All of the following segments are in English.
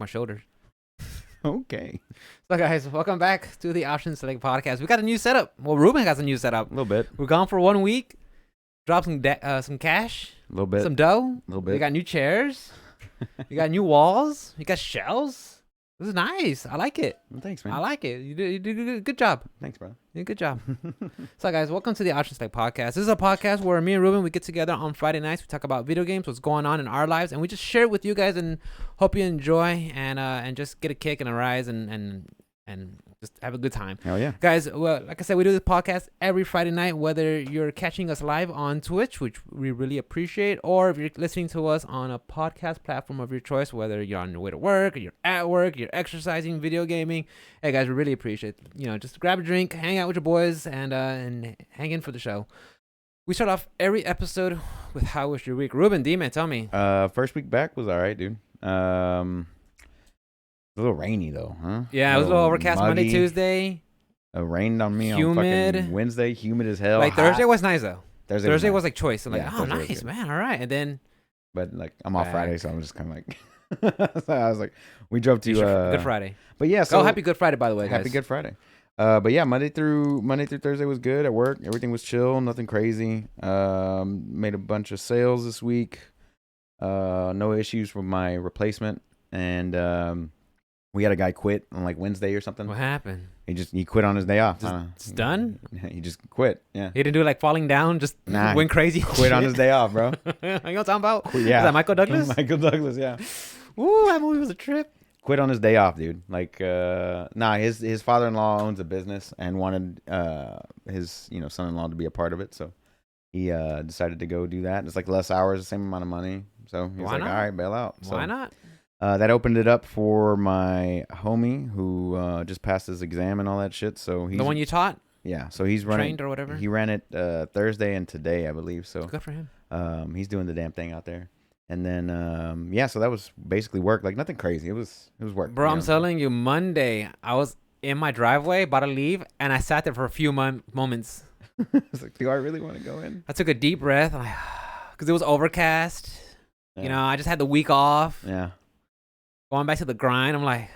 my shoulders. Okay. So, guys, welcome back to the Option Select Podcast. We got a new setup. Well, Ruben has a new setup. A little bit. We're gone for 1 week. Dropped some cash. A little bit. Some dough. A little bit. We got new chairs. We got new walls. We got shelves. This is nice. I like it. Well, thanks, man. I like it. You did good job. Thanks, bro. You did good job. So, guys, welcome to the Option Select Podcast. This is a podcast where me and Ruben, we get together on Friday nights. We talk about video games, what's going on in our lives, and we just share it with you guys and hope you enjoy and just get a kick and a rise and just have a good time. Hell yeah. Guys, well, like I said, we do this podcast every Friday night, whether you're catching us live on Twitch, which we really appreciate, or if you're listening to us on a podcast platform of your choice, whether you're on your way to work, or you're at work, you're exercising, video gaming. Hey, guys, we really appreciate it. You know, just grab a drink, hang out with your boys, and hang in for the show. We start off every episode with how was your week. Ruben, D-Man, tell me. First week back was all right, dude. A little rainy though, huh? Yeah, it was a little overcast muggy. Monday, Tuesday. It rained on me Humid. on fucking Wednesday. Humid as hell. Like hot. Thursday was nice though. Thursday nice. was like choice. I'm like, Yeah, oh, Thursday was nice, good. man. All right, and then But like I'm off back. Friday, so I'm just kind of like. So I was like, we drove to Good Friday. But yeah, so Happy Good Friday, by the way, guys. Happy Good Friday. But yeah, Monday through Thursday was good at work. Everything was chill, nothing crazy. Made a bunch of sales this week. No issues with my replacement, and we had a guy quit on like Wednesday or something. What happened? He quit on his day off. It's done? He just quit. Yeah. He didn't do like falling down, just Nah, went crazy. Quit on his day off, bro. You know what I'm talking about? Yeah. Is that Michael Douglas? Michael Douglas, yeah. Ooh, that movie was a trip. Quit on his day off, dude. Like, his father-in-law owns a business and wanted his son-in-law to be a part of it, so he decided to go do that. It's like less hours, the same amount of money. So he's Why like, not? all right, bail out. So, Why not? that opened it up for my homie who just passed his exam and all that shit. So he's The one you taught, yeah. So he's running. trained or whatever? He ran it Thursday and today, I believe. So Good for him. he's doing the damn thing out there. And then yeah, so that was basically work. Like nothing crazy. It was work. Bro, you I'm know? telling you, Monday, I was in my driveway, about to leave, and I sat there for a few moments. It's like, do I really want to go in? I took a deep breath, because it was overcast. Yeah. You know, I just had the week off. Yeah, Going back to the grind, I'm like,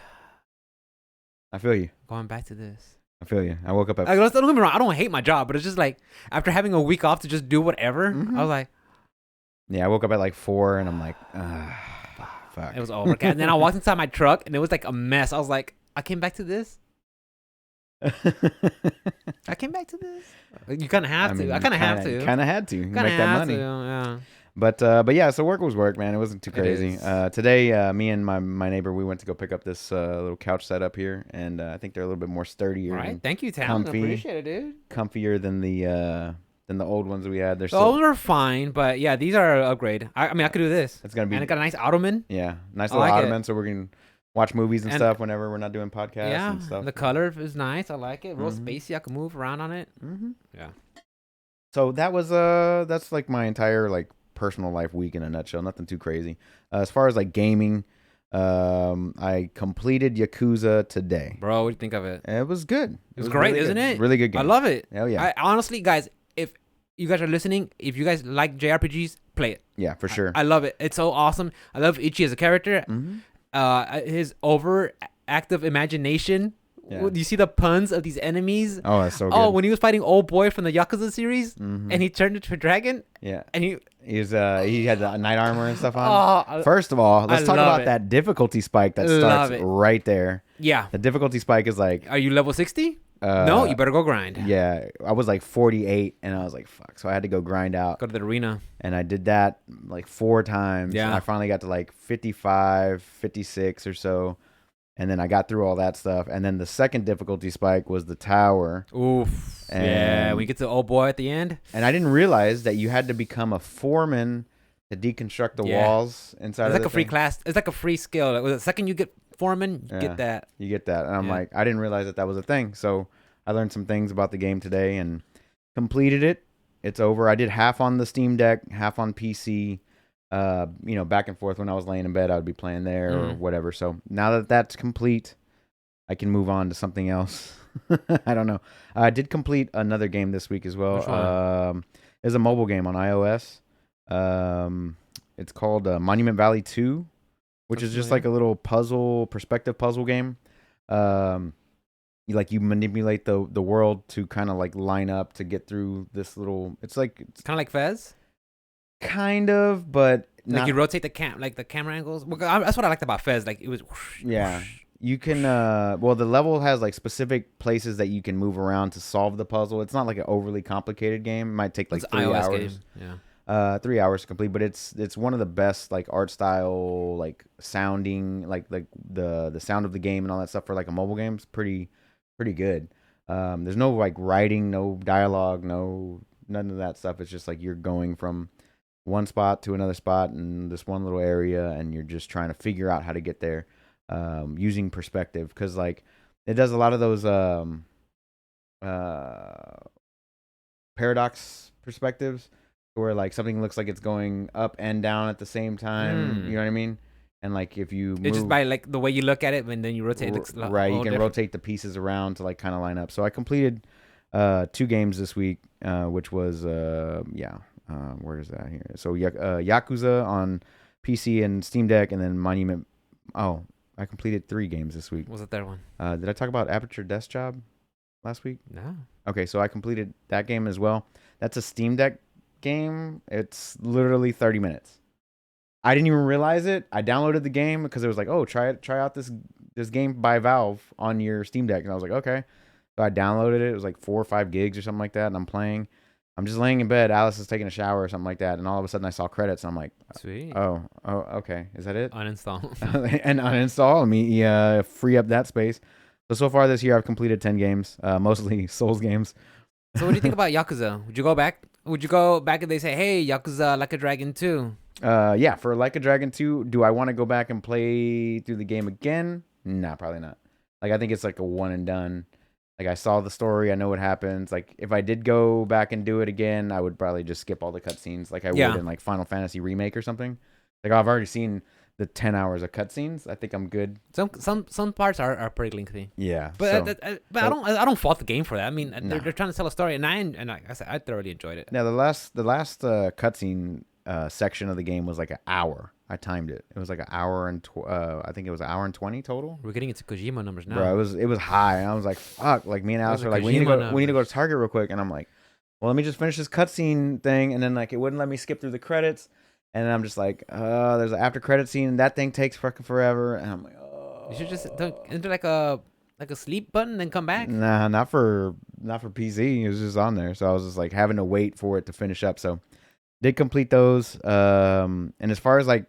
I feel you. going back to this. I feel you. I woke up at Like, don't get me wrong, I don't hate my job, but it's just like, after having a week off to just do whatever, Mhm. I was like, I woke up at like 4, and I'm like, fuck. it was overcast. And then I walked inside my truck, and it was like a mess. I was like, I came back to this? I came back to this? You kind of have to. I kind of have to. Kind of had to Kinda make that have money. to, yeah. But yeah, so work was work, man. It wasn't too It crazy. is. Today, me and my neighbor, we went to go pick up this little couch set up here, and I think they're a little bit more sturdier, All right. and Thank you, Talon. I comfy. appreciate it, dude. comfier than the old ones we had. They're Those still, are fine, but yeah, these are an upgrade. I mean, I could do this. it's gonna be And it got a nice ottoman. yeah, nice I little like it. ottoman, so we're gonna watch movies and And- stuff whenever we're not doing podcasts Yeah, and stuff. the color is nice. I like it. Real Mhm. spacey. I can move around on it. Mm-hmm. Yeah. So that was that's like my entire like personal life week in a nutshell. Nothing too crazy. As far as like gaming, I completed Yakuza today. Bro, what do you think of it? It was good. It was great, really isn't good. it? Really good game. I love it. Hell yeah. I honestly, guys, if you guys are listening, if you guys like JRPGs, play it. Yeah, for sure. I love it. It's so awesome. I love Ichi as a character. His overactive imagination. Yeah. You see the puns of these enemies. Oh, that's so good. Oh, when he was fighting old boy from the Yakuza series, Mhm. and he turned into a dragon, yeah, and he he had the knight armor and stuff on. oh First of all, let's I talk love about it. that difficulty spike that Love starts it. right there. yeah. The difficulty spike is like Are you level 60? No, you better go grind. Yeah, I was like 48, and I was like, fuck. So I had to go grind out, Go to the arena. and I did that like 4 times. Yeah. And I finally got to like 55, 56 or so, and then I got through all that stuff. And then the second difficulty spike was the tower, Oof. Yeah. And- When you get to the old boy at the end. and I didn't realize that you had to become a foreman to deconstruct the Yeah. walls inside. It's of like a the free thing. class. It's like a free skill. Like, the second you get foreman, you Yeah. get that. You get that, and I'm Yeah. like, I didn't realize that was a thing. So I learned some things about the game today and completed it. It's over. I did half on the Steam Deck, half on PC. Back and forth when I was laying in bed, I would be playing there or Mhm. whatever. So now that that's complete, I can move on to something else. I don't know. I did complete another game this week as well. Which one? It's a mobile game on iOS. It's called Monument Valley 2. which Sounds is just familiar. like a little perspective puzzle game. Um, you manipulate the world to kind of like line up to get through this little. It's Kind of like Fez. kind of, but Like not. you rotate the camera angles. Well, that's what I liked about Fez. Like it was. Whoosh, Yeah. whoosh. You can well, the level has like specific places that you can move around to solve the puzzle. It's not like an overly complicated game. It might take It's like an 3 iOS hours. game. Yeah. 3 hours to complete, but it's one of the best like art style, like sounding, like the sound of the game and all that stuff for like a mobile game. It's pretty good. There's no like writing, no dialogue, no none of that stuff. It's just like you're going from one spot to another spot in this one little area, and you're just trying to figure out how to get there, using perspective, because like it does a lot of those uh, paradox perspectives where like something looks like it's going up and down at the same time. You know what I mean? And like if you It's just move by like the way you look at it, and then you rotate. It looks a right, you whole can different. rotate the pieces around to like kind of line up. So I completed 2 games this week, which was where is that here? So Yakuza on PC and Steam Deck, and then Monument. Oh, I completed 3 games this week. What's the third one? Did I talk about Aperture Desk Job last week? No. Okay, so I completed that game as well. That's a Steam Deck game. It's literally 30 minutes. I didn't even realize it. I downloaded the game because it was like, oh, try out this game by Valve on your Steam Deck, and I was like, okay. So I downloaded it. It was like 4 or 5 gigs or something like that, and I'm playing. I'm just laying in bed. Alice is taking a shower or something like that, and all of a sudden I saw credits, and I'm like, Sweet. oh, okay, is that it? Uninstall. And uninstall. Let me free up that space. So far this year I've completed 10 games, mostly Souls games. So what do you think about Yakuza? Would you go back? Would you go back if they say, "Hey, Yakuza Like a Dragon 2"? Yeah, for Like a Dragon 2, do I want to go back and play through the game again? Nah, probably not. Like, I think it's like a one and done. Like, I saw the story, I know what happens. Like, if I did go back and do it again, I would probably just skip all the cutscenes like I would in like Final Fantasy Remake or something. Like, I've already seen the 10 hours of cutscenes. I think I'm good. Some parts are pretty lengthy. Yeah. But so, I don't fault the game for that. I mean, Nah. they're trying to tell a story, and like I said, I thoroughly enjoyed it. Yeah, the last cutscene section of the game was like an hour. I timed it. It was like an hour and I think it was an hour and 20 total. We're getting into Kojima numbers now. Bro, it was high. I was like, fuck. Like me and Alice were like, we need to go to Target real quick. And I'm like, well, let me just finish this cutscene thing. And then like it wouldn't let me skip through the credits. And then I'm just like, there's an after credit scene. And that thing takes fucking forever. And I'm like, oh. You should just enter like a sleep button, then come back. Nah, not for PC. It was just on there. So I was just like having to wait for it to finish up. So did complete those. And as far as like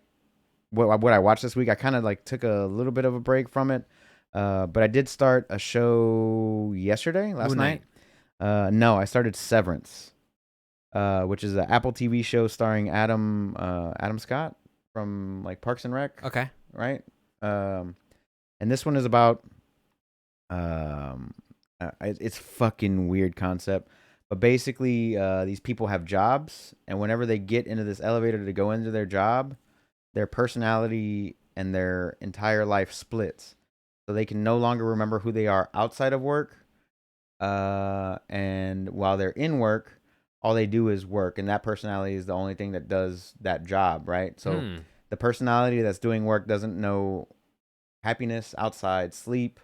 what I watched this week, I kind of like took a little bit of a break from it. But I did start a show yesterday, last night. No, I started Severance, which is an Apple TV show starring Adam Scott from like Parks and Rec. Okay. Right. And this one is about it's fucking weird concept. But basically, these people have jobs, and whenever they get into this elevator to go into their job, their personality and their entire life splits. So they can no longer remember who they are outside of work. And while they're in work, all they do is work. And that personality is the only thing that does that job, right? So the personality that's doing work doesn't know happiness, outside, sleep.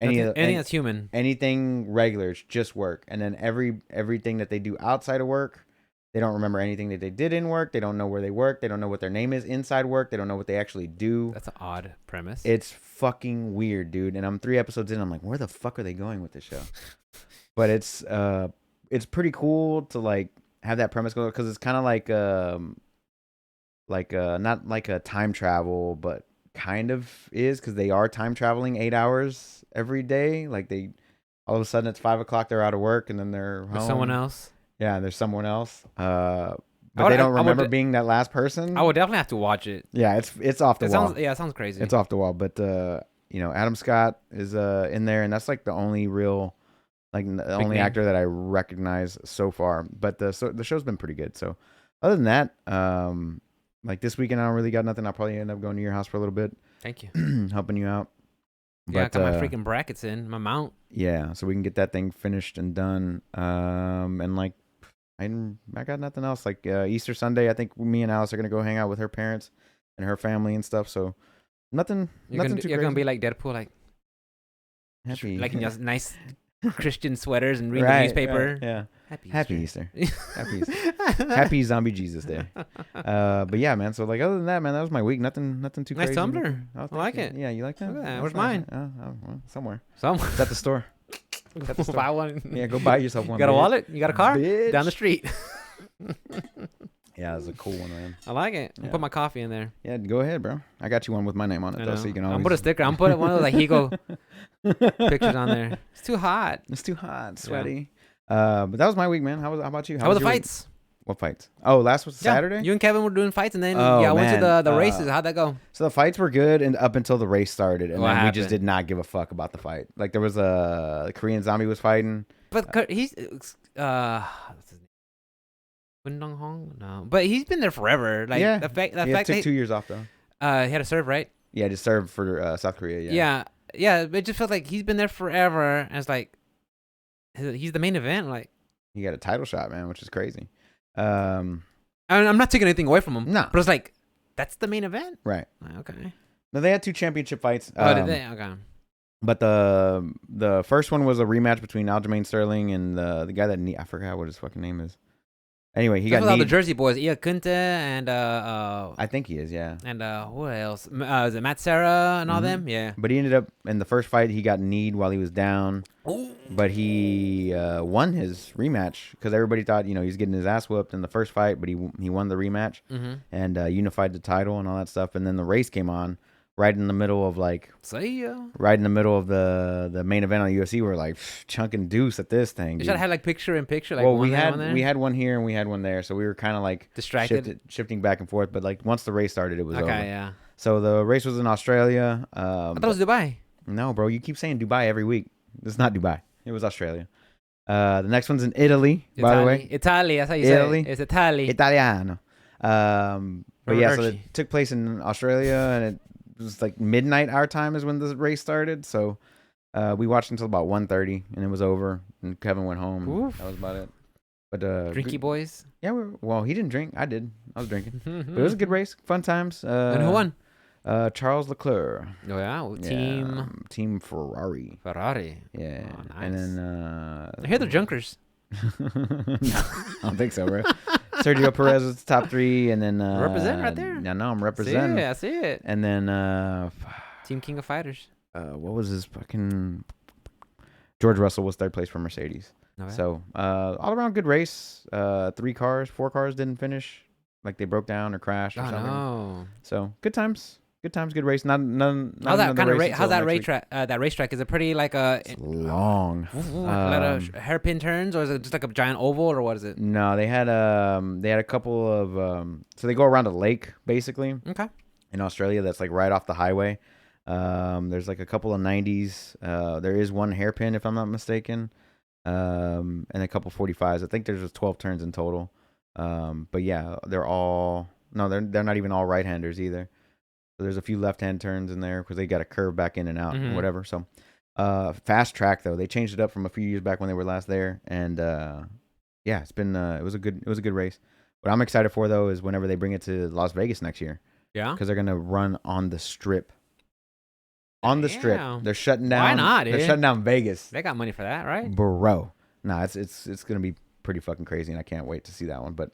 Anything that's human. Anything regular, it's just work. And then everything that they do outside of work, they don't remember anything that they did in work. They don't know where they work. They don't know what their name is inside work. They don't know what they actually do. That's an odd premise. It's fucking weird, dude. And I'm 3 episodes in. I'm like, where the fuck are they going with this show? But it's pretty cool to like have that premise go, because it's kind of like not like a time travel, but kind of is, because they are time traveling 8 hours every day. Like they, all of a sudden it's 5 o'clock, they're out of work, and then they're home. There's someone else. Yeah, there's someone else. But they don't remember being that last person. I would definitely have to watch it. Yeah, it's off the wall. It sounds crazy. It's off the wall. But Adam Scott is in there, and that's like the only real, like the only actor that I recognize so far. But the show's been pretty good. So other than that, like this weekend I don't really got nothing. I'll probably end up going to your house for a little bit. Thank you. Helping you out. Yeah, but, I got my freaking brackets in, my mount. Yeah, so we can get that thing finished and done. And like I got nothing else. Like Easter Sunday, I think me and Alice are gonna go hang out with her parents and her family and stuff. So nothing too crazy. You're gonna be like Deadpool, like Happy, like in just nice Christian sweaters and reading right, the newspaper. right, yeah. Happy Easter. Happy Easter. Happy Zombie Jesus Day. But yeah, man. So like, other than that, man, that was my week. Nothing too Nice crazy. tumbler. Oh, I like you. it. Yeah, you like that? Look at that. That's Where's nice. mine? Well, somewhere. Somewhere. It's at the store. At the store. Buy one. Yeah, go buy yourself one. You got a bitch. wallet? You got a car? Bitch. Down the street. Yeah, it's a cool one, man. I like it. I'll Yeah. put my coffee in there. Yeah, go ahead, bro. I got you one with my name on it, though, so you can always. I'm put a sticker. I'm put one of those like Higo pictures on there. It's too hot. It's too hot, sweaty. But that was my week, man. How about you? How were the your week? fights? What fights? Oh, last was Saturday. You and Kevin were doing fights, and then Oh, I went to man. the races. How'd that go? So the fights were good, and up until the race started, and What then we happened? just did not give a fuck about the fight. Like there was a Korean zombie was fighting. But he's what's his name? Windong Hong? No, but he's been there forever. Like Yeah. the fact Yeah, that took 2 years off though. he had to serve, right? Yeah, just served for South Korea. Yeah. It just felt like he's been there forever, and it's like he's the main event. Like He got a title shot, man, which is crazy. I'm not taking anything away from him. No. But it's like that's the main event. Right. Okay. No, they had 2 championship fights. Did they? Okay. But the first one was a rematch between Aljamain Sterling and the guy that I forgot what his fucking name is. Anyway, he That's got with all the kneed. Jersey boys, Ia Kunte and I think he is, yeah. and who else? Is it Matt Serra and all Mhm. them? Yeah. But he ended up in the first fight. He got kneed while he was down. Ooh. But he won his rematch because everybody thought he was getting his ass whooped in the first fight. But he won the rematch and unified the title and all that stuff. And then the race came on right in the middle of See ya. right in the middle of the main event on the UFC. We're like chunking deuce at this thing. You Dude. should have had like picture in picture. Like Well, one we there, had one there. we had one here and we had one there, so we were kind of like Distracted. shifting back and forth. But like once the race started, it was over. Okay, yeah. So the race was in Australia. I thought it was Dubai. No, bro, you keep saying Dubai every week. It's not Dubai. It was Australia. The next one's in Italy, by the way. Italy. That's how you Italy? say it. It's Italy. Italiano. But yeah, so Arrivederci. it took place in Australia, and it was like midnight our time is when the race started. So we watched until about 1:30, and it was over. And Kevin went home. Oof. That was about it. But Drinky boys. yeah, well, he didn't drink. I did. I was drinking. But it was a good race, fun times. And who won? Charles Leclerc. Oh yeah, well, Yeah, Team Ferrari. Ferrari. Yeah. Oh, nice. And then I hear they're junkers. no, I don't think so, bro. Sergio Perez was the top 3, and then Represent right there. Yeah, no, I'm representing. Yeah, I see it. And then Team King of Fighters. what was his fucking George Russell was 3rd place for Mercedes. No, So all around good race. 4 cars didn't finish, like they broke down or crashed or oh something. no. So good times, good race. None. How's that kind of race? how's that racetrack? That racetrack, is it pretty like It's long. a lot of hairpin turns, or is it just like a giant oval, or what is it? No, they had a couple of so they go around a lake basically Okay. in Australia that's like right off the highway. There's like a couple of 90s. There is one hairpin if I'm not mistaken, and a couple 45s. I think there's just 12 turns in total. But yeah, they're not even all right-handers either. So there's a few left-hand turns in there because they got to curve back in and out and whatever. So fast track though, they changed it up from a few years back when they were last there, and yeah, it's been it was a good race. What I'm excited for though is whenever they bring it to Las Vegas next year, Yeah. because they're gonna run on the strip. On the strip, Damn. they're shutting down. Why not, They're dude? shutting down Vegas, They got money for that, right? bro. Nah, it's gonna be pretty fucking crazy, and I can't wait to see that one. But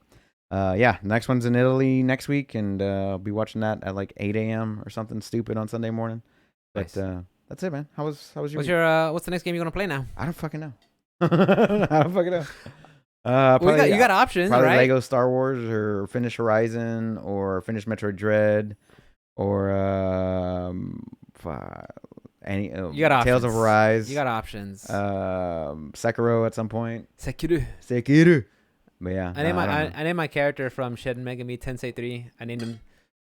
yeah, next one's in Italy next week, and I'll be watching that at like 8 a.m. or something stupid on Sunday morning. But Nice. that's it, man. How was your? What's week? your what's the next game you're gonna play now? I don't fucking know. I don't fucking know. Well, Probably, you got options, probably right? Lego Star Wars or finish Horizon or finish Metroid Dread or any You got Tales of options. Arise. You got options. Sekiro at some point. Sekiro. But yeah, I named I don't know. I named my character from Shin Megami Tensei 3. I named him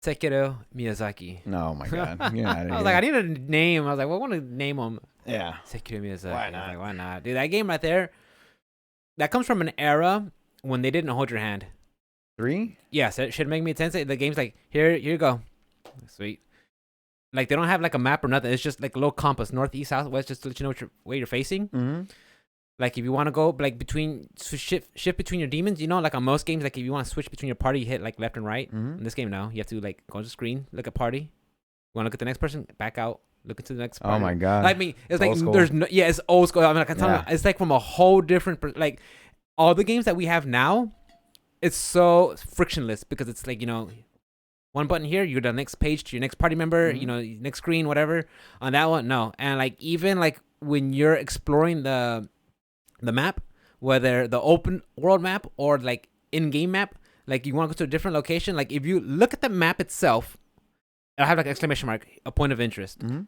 Sekiro Miyazaki. No, oh my god. Yeah, I was like, I need a name. I was like, well, I want to name him yeah. Sekiro Miyazaki. Why I was not? like, why not? Dude, that game right there, that comes from an era when they didn't hold your hand. 3? Yes, it should make me Tensei. The game's like, here you go. Sweet. Like, they don't have like a map or nothing. It's just like a little compass, north, east, south, west, just to let you know where you're facing. Mm-hmm. Like if you want to go like shift between your demons, like on most games, like if you want to switch between your party, you hit like left and right. Mm-hmm. In this game now, you have to like go to the screen, look at party. You want to look at the next person, back out, look into the next party. Oh my god! I mean, it's like old there's no, it's old school. I mean, like I'm telling Yeah. you, it's like from a whole different like all the games that we have now. It's so frictionless because it's like one button here, you're the next page to your next party member, Mhm. next screen, whatever. On that one, no. And like even like when you're exploring the map, whether the open world map or like in-game map, like you want to go to a different location, like if you look at the map itself, it'll have like an exclamation mark, a point of interest. Mm-hmm.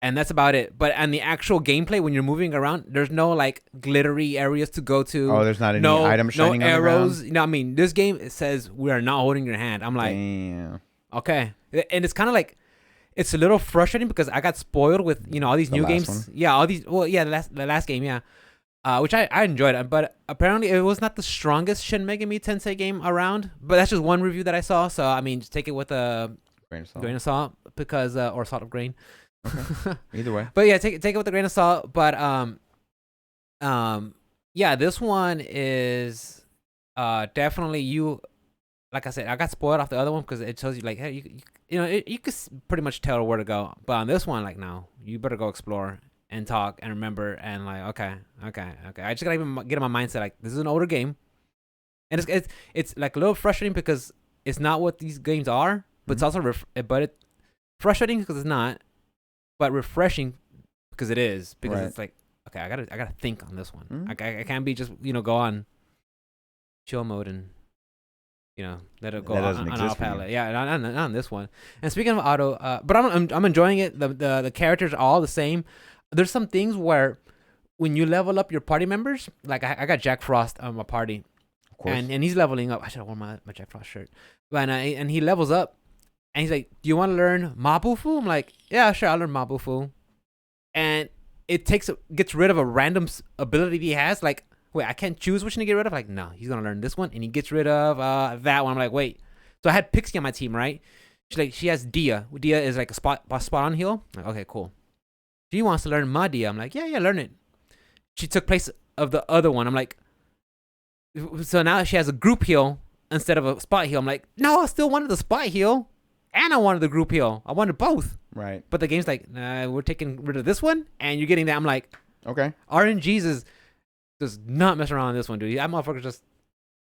And that's about it. But on the actual gameplay, when you're moving around, there's no like glittery areas to go to. Oh, there's not any items shining no arrows. on the ground? I mean, this game it says we are not holding your hand. I'm like, damn. okay. And it's kind of like, it's a little frustrating because I got spoiled with all these The new last games. one? Yeah, all these. Well, yeah, the last game, yeah. Which I enjoyed, but apparently it was not the strongest Shin Megami Tensei game around. But that's just one review that I saw. So I mean, just take it with a grain of salt because or salt of grain. Okay. Either way. But yeah, take it with a grain of salt. But yeah, this one is definitely you. Like I said, I got spoiled off the other one because it tells you like, hey, you could pretty much tell where to go. But on this one, like, no, you better go explore and talk and remember and like, okay. I just gotta even get in my mindset like this is an older game, and it's like a little frustrating because it's not what these games are, but it's also frustrating because it's not, but refreshing because it is because Right. it's like, okay, I gotta think on this one. Mhm. I can't be just go on chill mode and let it go That on doesn't exist for you. autopilot. Yeah, not on this one. And speaking of auto, but I'm enjoying it. The characters are all the same. There's some things where when you level up your party members, like I got Jack Frost on my party, Of course. and he's leveling up. I should have worn my Jack Frost shirt, but and he levels up, and he's like, "Do you want to learn Mabufu?" I'm like, "Yeah, sure, I'll learn Mabufu," and it gets rid of a random ability he has. Like, wait, I can't choose which one to get rid of. Like, no, he's gonna learn this one, and he gets rid of that one. I'm like, wait. So I had Pixie on my team, right? She has Dia. Dia is like a spot on heal. Like, okay, cool. She wants to learn my Dia. I'm like, yeah, learn it. She took place of the other one. I'm like, so now she has a group heal instead of a spot heal. I'm like, no, I still wanted the spot heal, and I wanted the group heal. I wanted both. Right. But the game's like, nah, we're taking rid of this one, and you're getting that. I'm like, Okay. RNG's does not mess around on this one, dude. That motherfucker just,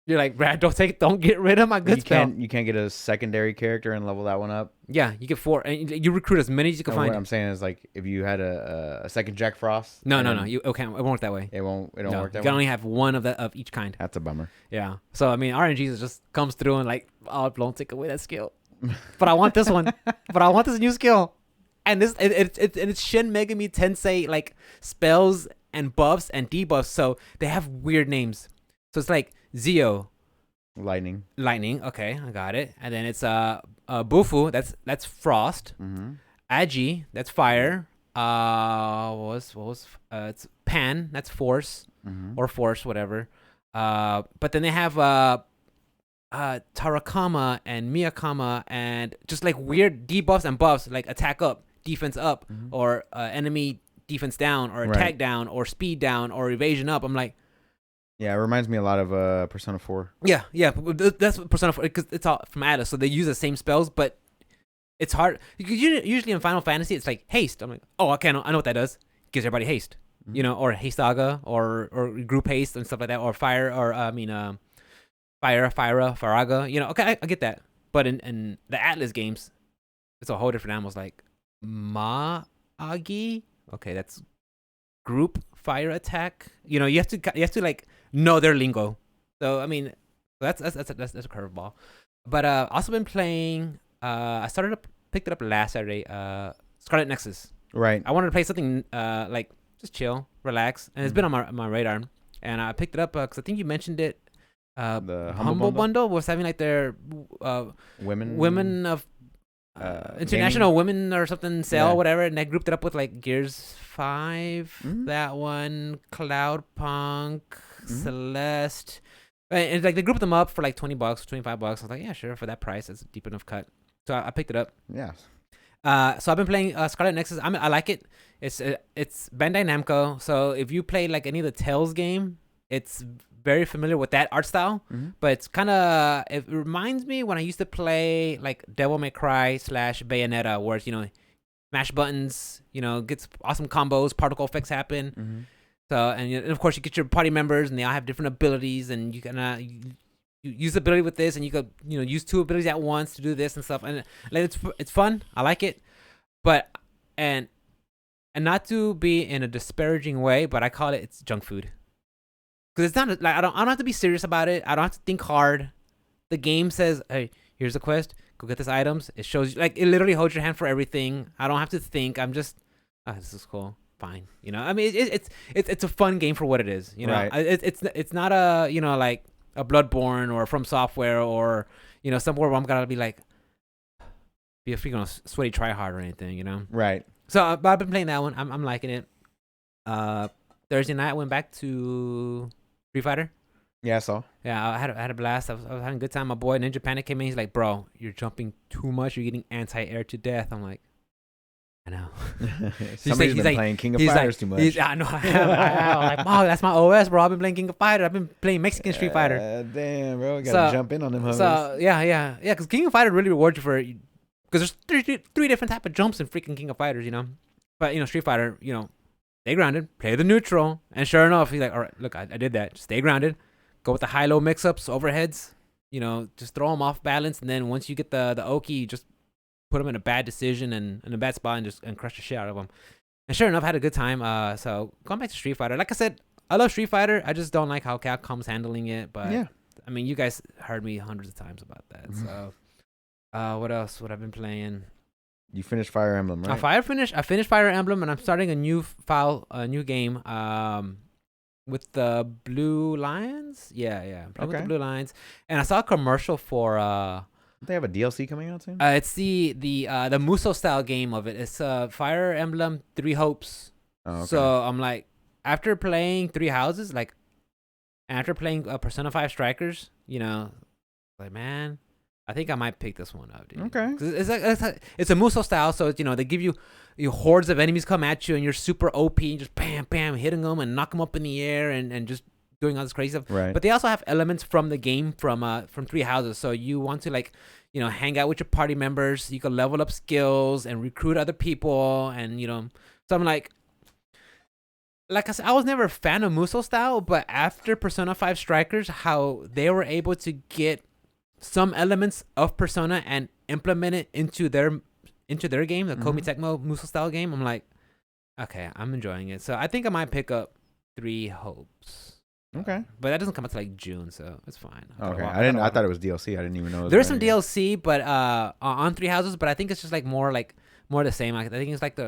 you're like, Brad, don't get rid of my good spell. You can't get a secondary character and level that one up. Yeah, you get 4, and you recruit as many as you can No, find. what I'm saying is like if you had a second Jack Frost. No, it won't work that way. It won't work that You way. can only have one of each kind. That's a bummer. Yeah. So I mean, RNG just comes through and like, oh, don't take away that skill. But I want this one. But I want this new skill. And it's Shin Megami Tensei like spells and buffs and debuffs, so they have weird names. So it's like Zio, Lightning. okay, I got it. And then it's Bufu, that's frost. Mm-hmm. Agi, that's fire. It's Pan, that's force Mm-hmm. or force, whatever. But then they have Tarakama and Miyakama and just like weird debuffs and buffs, like attack up, defense up, Mhm. or enemy defense down, or attack Right. down, or speed down, or evasion up. I'm like, Yeah, it reminds me a lot of Persona 4. yeah, that's what Persona 4, because it's all from Atlas, so they use the same spells, but it's hard. Usually in Final Fantasy, it's like haste. I'm like, oh, okay, I know what that does. Gives everybody haste, Mhm. or haste saga, or group haste and stuff like that, or fire, or Faraga. Okay, I get that. But in the Atlas games, it's a whole different animal. It's like Maagi. Okay, that's group fire attack. You have to like know their lingo. So I mean, that's a curveball. But also been playing. I picked it up last Saturday. Scarlet Nexus. Right. I wanted to play something like just chill, relax, and it's been on my radar. And I picked it up because I think you mentioned it. The Humble Bundle was having like their women of international women or something sale, Yeah. whatever, and I grouped it up with like Gears 5, Mhm. that one, Cloudpunk, Mhm. Celeste, and like they grouped them up for like $20, $25. I was like, yeah, sure, for that price, it's a deep enough cut. So I picked it up. Yeah. So I've been playing Scarlet Nexus. I like it. It's Bandai Namco. So if you play like any of the Tales game, it's very familiar with that art style. Mm-hmm. But it's kind of, it reminds me when I used to play like Devil May Cry / Bayonetta, where it's, mash buttons, gets awesome combos, particle effects happen. Mm-hmm. So and of course you get your party members and they all have different abilities, and you can you use the ability with this, and you could use 2 abilities at once to do this and stuff, and like it's fun. I like it, but and not to be in a disparaging way, but I call it's junk food, because it's not like I don't have to be serious about it. I don't have to think hard. The game says, hey, here's the quest, go get these items. It shows you, like, it literally holds your hand for everything. I don't have to think. I'm just, this is cool. Fine. I mean, it's a fun game for what it is. Right. It's not a like a Bloodborne or From Software or somewhere where I'm gonna be like be a freaking sweaty tryhard or anything. Right. So but I've been playing that one. I'm liking it. Thursday night I went back to Street Fighter. Yeah, I saw. Yeah, I had a blast. I was having a good time. My boy Ninja Panic came in. He's like, bro, you're jumping too much. You're getting anti-air to death. I'm like, I know. Somebody's been playing King of Fighters too much. I know. I am. I'm like, oh, that's my OS, bro. I've been playing King of Fighters. I've been playing Mexican Street Fighter. Damn, bro. Gotta jump in on them homies. So, yeah. Because King of Fighter really rewards you for, because there's three different type of jumps in freaking King of Fighters, But, Street Fighter, stay grounded, play the neutral. And sure enough, he's like, all right, look, I did that. Just stay grounded. Go with the high-low mix-ups, overheads. Just throw them off balance. And then once you get the Oki, you just put them in a bad decision and in a bad spot and crush the shit out of them. And sure enough, I had a good time. So going back to Street Fighter, like I said, I love Street Fighter. I just don't like how Capcom's handling it. But yeah, I mean, you guys heard me hundreds of times about that. Mm-hmm. So, what else? What I've been playing? You finished Fire Emblem, right? I finished Fire Emblem, and I'm starting a new game. With the Blue Lions, yeah. With the Blue Lions, and I saw a commercial for. Don't they have a DLC coming out soon? It's the Muso style game of it. It's Fire Emblem 3 Hopes. Oh, okay. So I'm like, after playing 3 Houses, like, after playing Persona 5 Strikers, like, man, I think I might pick this one up, dude. Okay. It's a Muso style, so they give you hordes of enemies come at you, and you're super OP, and just bam, bam, hitting them and knock them up in the air, and just doing all this crazy stuff. Right. But they also have elements from the game from 3 Houses. So you want to hang out with your party members. You can level up skills and recruit other people, and So I'm like I said, I was never a fan of Muso style, but after Persona 5 Strikers, how they were able to get some elements of Persona and implement it into their game, the Koei Tecmo Muso style game, I'm like, okay, I'm enjoying it. So I think I might pick up 3 Hopes. Okay. But that doesn't come out to June, so it's fine. Okay. I thought it was DLC. I didn't even know. There's some DLC, but on 3 Houses, but I think it's just more the same. I think it's like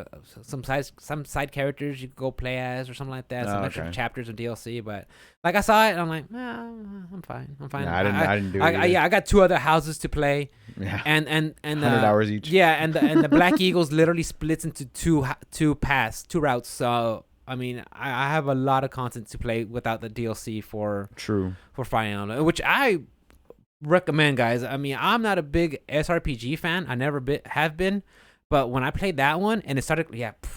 some side characters you could go play as or something like that. Some extra chapters of DLC, but I saw it and I'm like, I'm fine. Yeah, I didn't do it. I got 2 other houses to play. Yeah. And 100 hours each. Yeah, and the Black Eagles literally splits into two routes. So I mean, I have a lot of content to play without the DLC for Fire Emblem, which I recommend, guys. I mean, I'm not a big SRPG fan. I never have been. But when I played that one and it started,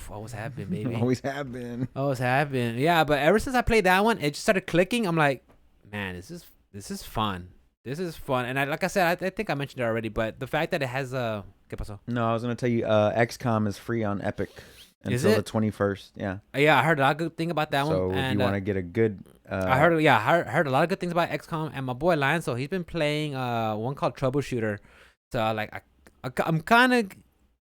always have been, baby. Always have been. Yeah, but ever since I played that one, it just started clicking. I'm like, man, this is fun. This is fun. And like I said, I think I mentioned it already, but the fact that it has a... ¿Qué pasó? No, I was going to tell you, XCOM is free on Epic until the 21st. Yeah. Yeah, I heard a lot of good thing about that one. So if you want to get a good... I heard a lot of good things about XCOM, and my boy Lion, so he's been playing one called Troubleshooter. So I'm kind of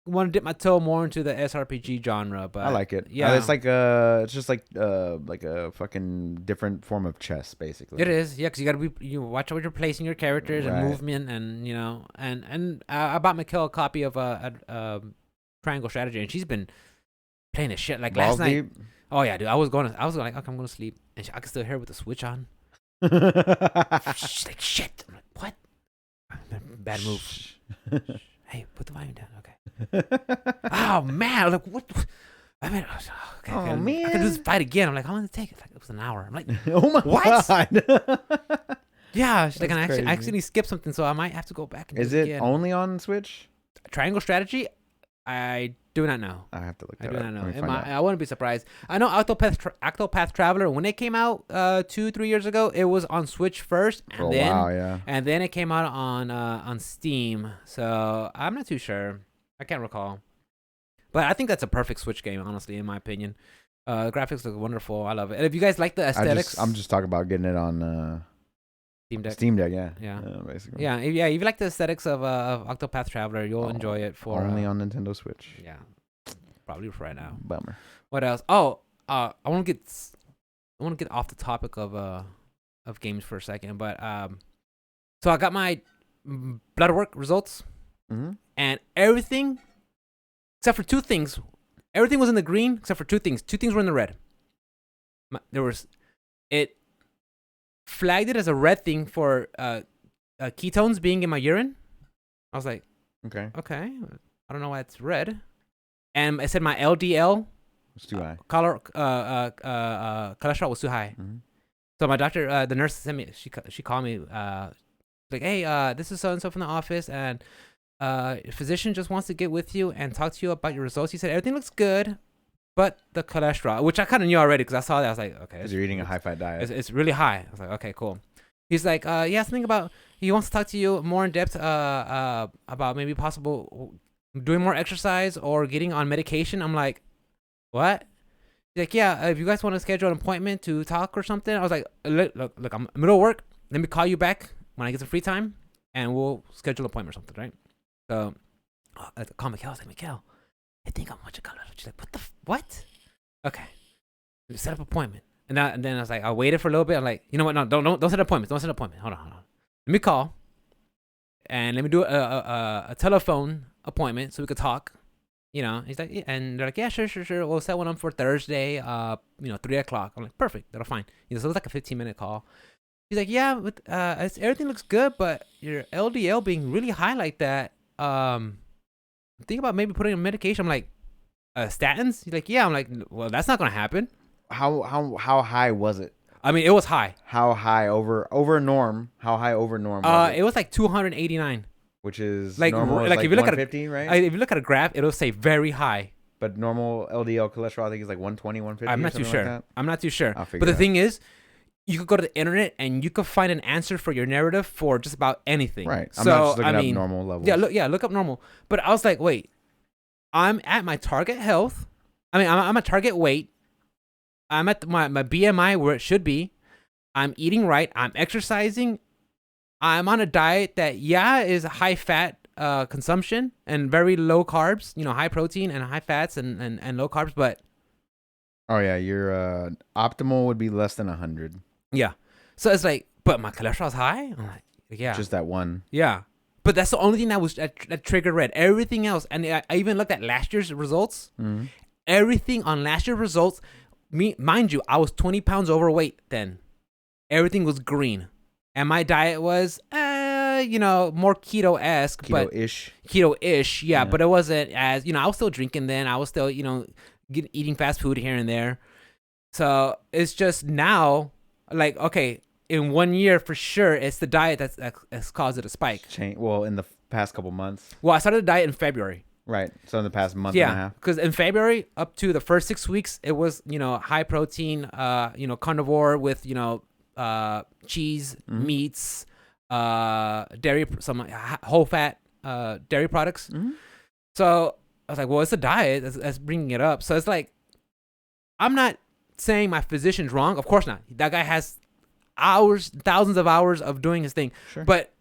want to dip my toe more into the SRPG genre, but I like it. Yeah, it's just like a fucking different form of chess, basically. It is, yeah, because you watch what you're placing your characters and movement, and and I bought Mikkel a copy of a Triangle Strategy, and she's been playing the shit like last night. Deep. Oh yeah, dude, I was going like, okay, I'm gonna sleep, and I can still hear her with the Switch on. She's like, shit. I'm like, what? Bad move. Hey, put the volume down. Okay. Oh man, I'm like, what? I mean, okay, man, I can do this fight again. I'm like, how long did it take? It was an hour. I'm like, oh my god. Yeah, she's like, I accidentally skipped something, so I might have to go back. And is do it it again. Only on Switch? Triangle Strategy. I do not know. I have to look I that do up. not know. Let me find out. I wouldn't be surprised. I know Octopath Traveler, when it came out 2-3 years ago, it was on Switch first, and For a then while, yeah. and then it came out on Steam. So I'm not too sure. I can't recall. But I think that's a perfect Switch game, honestly, in my opinion. The graphics look wonderful. I love it. And if you guys like the aesthetics, I'm just talking about getting it on Steam Deck. Yeah, basically. Yeah, if you like the aesthetics of Octopath Traveler, you'll enjoy it for only on Nintendo Switch. Yeah, probably for right now. Bummer. What else? Oh, I want to get off the topic of games for a second, but so I got my blood work results, and everything except for two things. Everything was in the green except for two things. Two things were in the red. It flagged it as a red thing for ketones being in my urine. I was like, okay. I don't know why it's red. And it said my LDL was too high. Cholesterol was too high. So my doctor, the nurse sent me. She called me. Like, hey, this is so and so from the office, and a physician just wants to get with you and talk to you about your results. He said everything looks good, but the cholesterol, which I kind of knew already because I saw that. I was like, okay, because you're eating a high-fat diet. It's really high. I was like, okay, cool. He's like, yeah, something about he wants to talk to you more in depth about maybe possible doing more exercise or getting on medication. I'm like, what? He's like, yeah, if you guys want to schedule an appointment to talk or something. I was like, look, I'm in the middle of work. Let me call you back when I get some free time, and we'll schedule an appointment or something, right? So I call Mikkel. I was like, Mikkel, I think I'm much of cholesterol. She's like, what? Okay. We set up an appointment. And then I was like, I waited for a little bit. I'm like, you know what? No, don't set appointments. Don't set appointment. Hold on. Let me call. And let me do a telephone appointment so we could talk. You know, he's like, and they're like, yeah, sure. We'll set one up for Thursday, 3:00. I'm like, perfect. That'll fine. So it was like a 15-minute call. He's like, yeah, but everything looks good, but your LDL being really high like that, think about maybe putting on medication. I'm like, statins? He's like, yeah. I'm like, well, that's not gonna happen. How high was it? I mean, it was high. How high over norm? How high over norm? It was like 289, which is like normal is like if you look at 150, right? If you look at a graph, it'll say very high. But normal LDL cholesterol, I think, is like 120, 150. I'm not too sure. Like I'm not too sure. But the thing is, you could go to the internet and you could find an answer for your narrative for just about anything. Right. I'm not just looking up normal levels. Yeah, look up normal. But I was like, wait, I'm at my target health. I mean, I'm at target weight. I'm at my BMI where it should be. I'm eating right. I'm exercising. I'm on a diet that, is high fat consumption and very low carbs, high protein and high fats and low carbs. But oh, yeah, your optimal would be less than 100. Yeah. So it's like, but my cholesterol's high? I'm like, yeah. Just that one. Yeah. But that's the only thing that triggered red. Everything else, and I even looked at last year's results. Mm-hmm. Everything on last year's results, mind you, I was 20 pounds overweight then. Everything was green. And my diet was, more keto-esque. Keto-ish, yeah. But it wasn't as, I was still drinking then. I was still, eating fast food here and there. So it's just now, like, okay, in 1 year for sure, it's the diet that's caused it to spike. Well, in the past couple months. Well, I started the diet in February. Right. So in the past month and a half. Because in February, up to the first 6 weeks, it was, high protein, carnivore with, cheese, meats, dairy, some whole fat dairy products. Mm-hmm. So I was like, well, it's a diet that's bringing it up. So it's like, I'm not saying my physician's wrong. Of course not. That guy has thousands of hours of doing his thing. Sure. But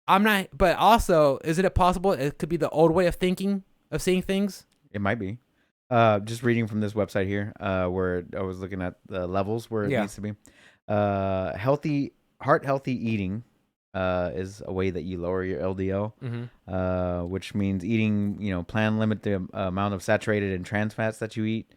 I'm not. But also, isn't it possible it could be the old way of thinking, of seeing things? It might be. Just reading from this website here, where I was looking at the levels where it needs to be. Healthy eating is a way that you lower your LDL, which means eating, limit the amount of saturated and trans fats that you eat.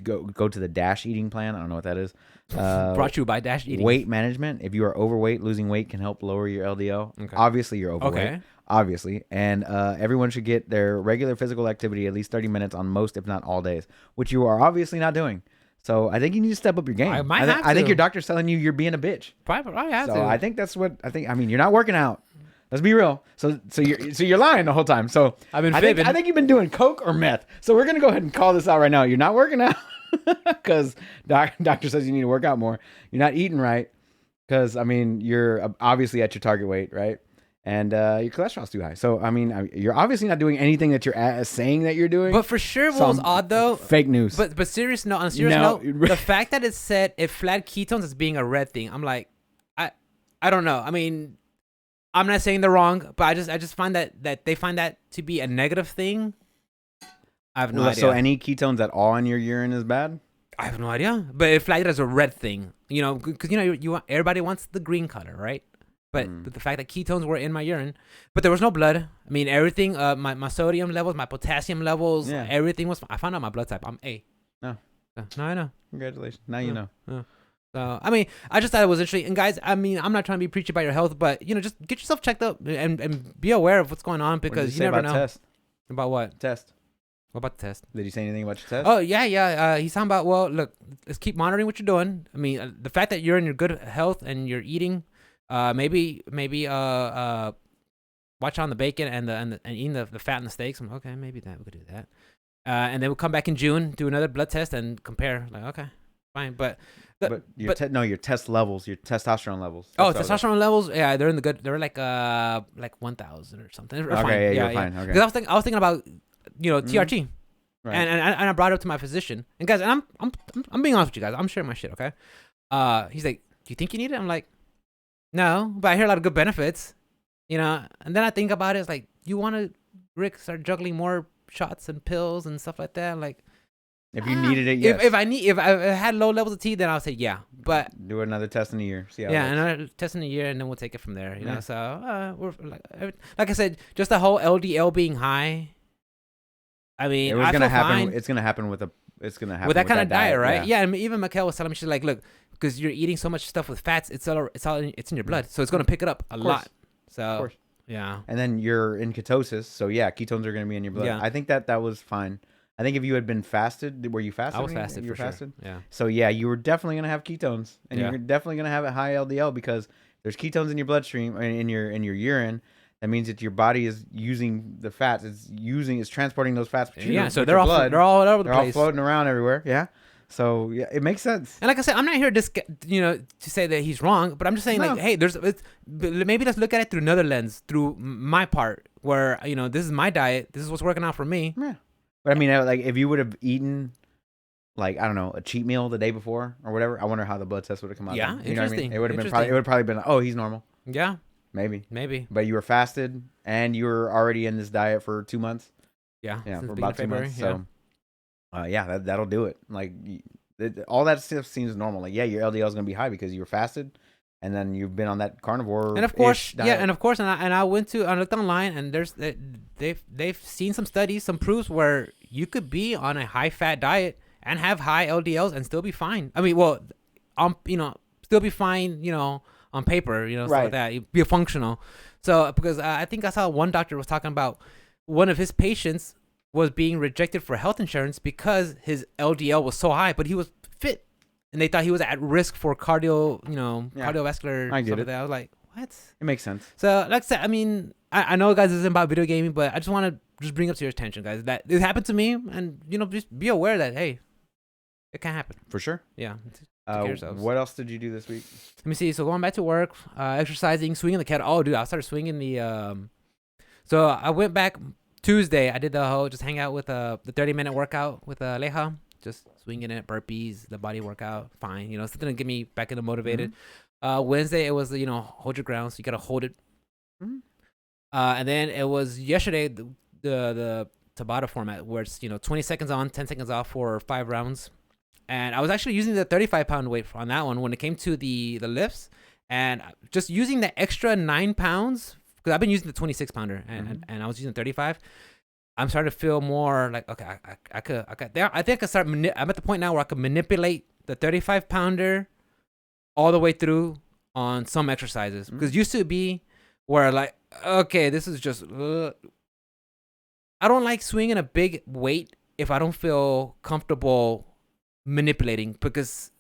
Go to the DASH eating plan. I don't know what that is. Brought to you by DASH eating. Weight management. If you are overweight, losing weight can help lower your LDL. Okay. Obviously, you're overweight. Okay. Obviously. And everyone should get their regular physical activity at least 30 minutes on most, if not all days, which you are obviously not doing. So I think you need to step up your game. I think your doctor's telling you you're being a bitch. Probably have to. So I think that's what I think. I mean, you're not working out. Let's be real. So you're lying the whole time. So I've been I fibbing. think you've been doing coke or meth. So we're gonna go ahead and call this out right now. You're not working out because doctor says you need to work out more. You're not eating right because I mean you're obviously at your target weight, right? And your cholesterol's too high. So I mean you're obviously not doing anything that you're saying that you're doing. But for sure, what was odd though? Fake news. But on a serious note, the fact that it said it flagged ketones as being a red thing, I'm like, I don't know. I mean, I'm not saying they're wrong, but I just find that they find that to be a negative thing. I have no idea. So any ketones at all in your urine is bad? I have no idea. But it flagged it as a red thing, you know, because you want, everybody wants the green color, right? But the fact that ketones were in my urine, but there was no blood. I mean, everything, my sodium levels, my potassium levels, everything was. I found out my blood type. I'm A. No. No, I know. Congratulations. Now you know. So, I mean, I just thought it was interesting. And guys, I mean, I'm not trying to be preachy about your health, but, you know, just get yourself checked up and be aware of what's going on because you never know. Test? About what? Test. What about the test? Did you say anything about your test? Oh, yeah. He's talking about, well, look, let's keep monitoring what you're doing. I mean, the fact that you're in your good health and you're eating, maybe watch on the bacon and eating the fat and the steaks. I'm okay, maybe we could do that. And then we'll come back in June, do another blood test and compare. Like, okay, fine. But your test levels, your testosterone levels. Testosterone levels, yeah, they're in the good. They're like 1,000 or something. Okay, fine. Yeah, fine. Okay. Because I was thinking about, you know, TRT. Right. And I brought it up to my physician. And guys, and I'm being honest with you guys. I'm sharing my shit, okay? He's like, "Do you think you need it?" I'm like, "No, but I hear a lot of good benefits." You know, and then I think about it, it's like, you want to, Rick, start juggling more shots and pills and stuff like that? Like, if you needed it, yes. If I had low levels of T, then I'll say yeah. But do another test in a year. See how another test in a year, and then we'll take it from there. You know, so we're like I said, just the whole LDL being high. I mean, it was gonna happen. It's gonna happen with that kind of diet, right? Yeah, and even Mikhail was telling me, she's like, look, because you're eating so much stuff with fats, it's in your blood, so it's gonna pick it up a lot. So of course. Yeah. And then you're in ketosis, so yeah, ketones are gonna be in your blood. Yeah. I think that was fine. I think if you had been fasted, were you fasted? I was fasted. You were fasted. Sure. Yeah. So yeah, you were definitely gonna have ketones, and you're definitely gonna have a high LDL because there's ketones in your bloodstream, in your urine. That means that your body is using the fats. It's transporting those fats. So they're all over the place. They're all floating around everywhere. Yeah. So yeah, it makes sense. And like I said, I'm not here to say that he's wrong, but I'm just saying like, hey, maybe let's look at it through another lens, through my part, where this is my diet, this is what's working out for me. Yeah. But I mean, like if you would have eaten, like, I don't know, a cheat meal the day before or whatever, I wonder how the blood test would have come out. Yeah, then. You know what I mean? It would have probably been like, oh, he's normal. Yeah. Maybe. But you were fasted and you were already in this diet for 2 months. Yeah. For about 2 months. So, that'll do it. Like, all that stuff seems normal. Like, yeah, your LDL is going to be high because you were fasted and then you've been on that carnivore. And of course, diet. And I looked online and they've seen some studies, some proofs where you could be on a high fat diet and have high LDLs and still be fine. I mean, well, still be fine, on paper, stuff like that. You'd be functional. So, because I think I saw one doctor was talking about one of his patients was being rejected for health insurance because his LDL was so high, but he was fit. And they thought he was at risk for cardiovascular stuff like that. I was like, what? It makes sense. So, like I said, I mean, I know, guys, this isn't about video gaming, but I just want to just bring up to your attention, guys, that it happened to me. And, just be aware that, hey, it can happen. For sure. Yeah. What else did you do this week? Let me see. So going back to work, exercising, swinging the kettle. Oh, dude, I started swinging the. So I went back Tuesday. I did the whole just hang out with the 30-minute workout with Aleja, just swinging it, burpees, the body workout. Fine, something to get me back into motivated. Mm-hmm. Wednesday it was hold your ground, so you gotta hold it. Mm-hmm. And then it was yesterday the Tabata format where it's 20 seconds on, 10 seconds off for 5 rounds. And I was actually using the 35-pound weight on that one when it came to the lifts, and just using the extra 9 pounds because I've been using the 26-pounder and I was using 35. I'm starting to feel more like, okay, I could. I think I could start. I'm at the point now where I could manipulate the 35-pounder all the way through on some exercises because used to be where like, okay, this is just. I don't like swinging a big weight if I don't feel comfortable manipulating because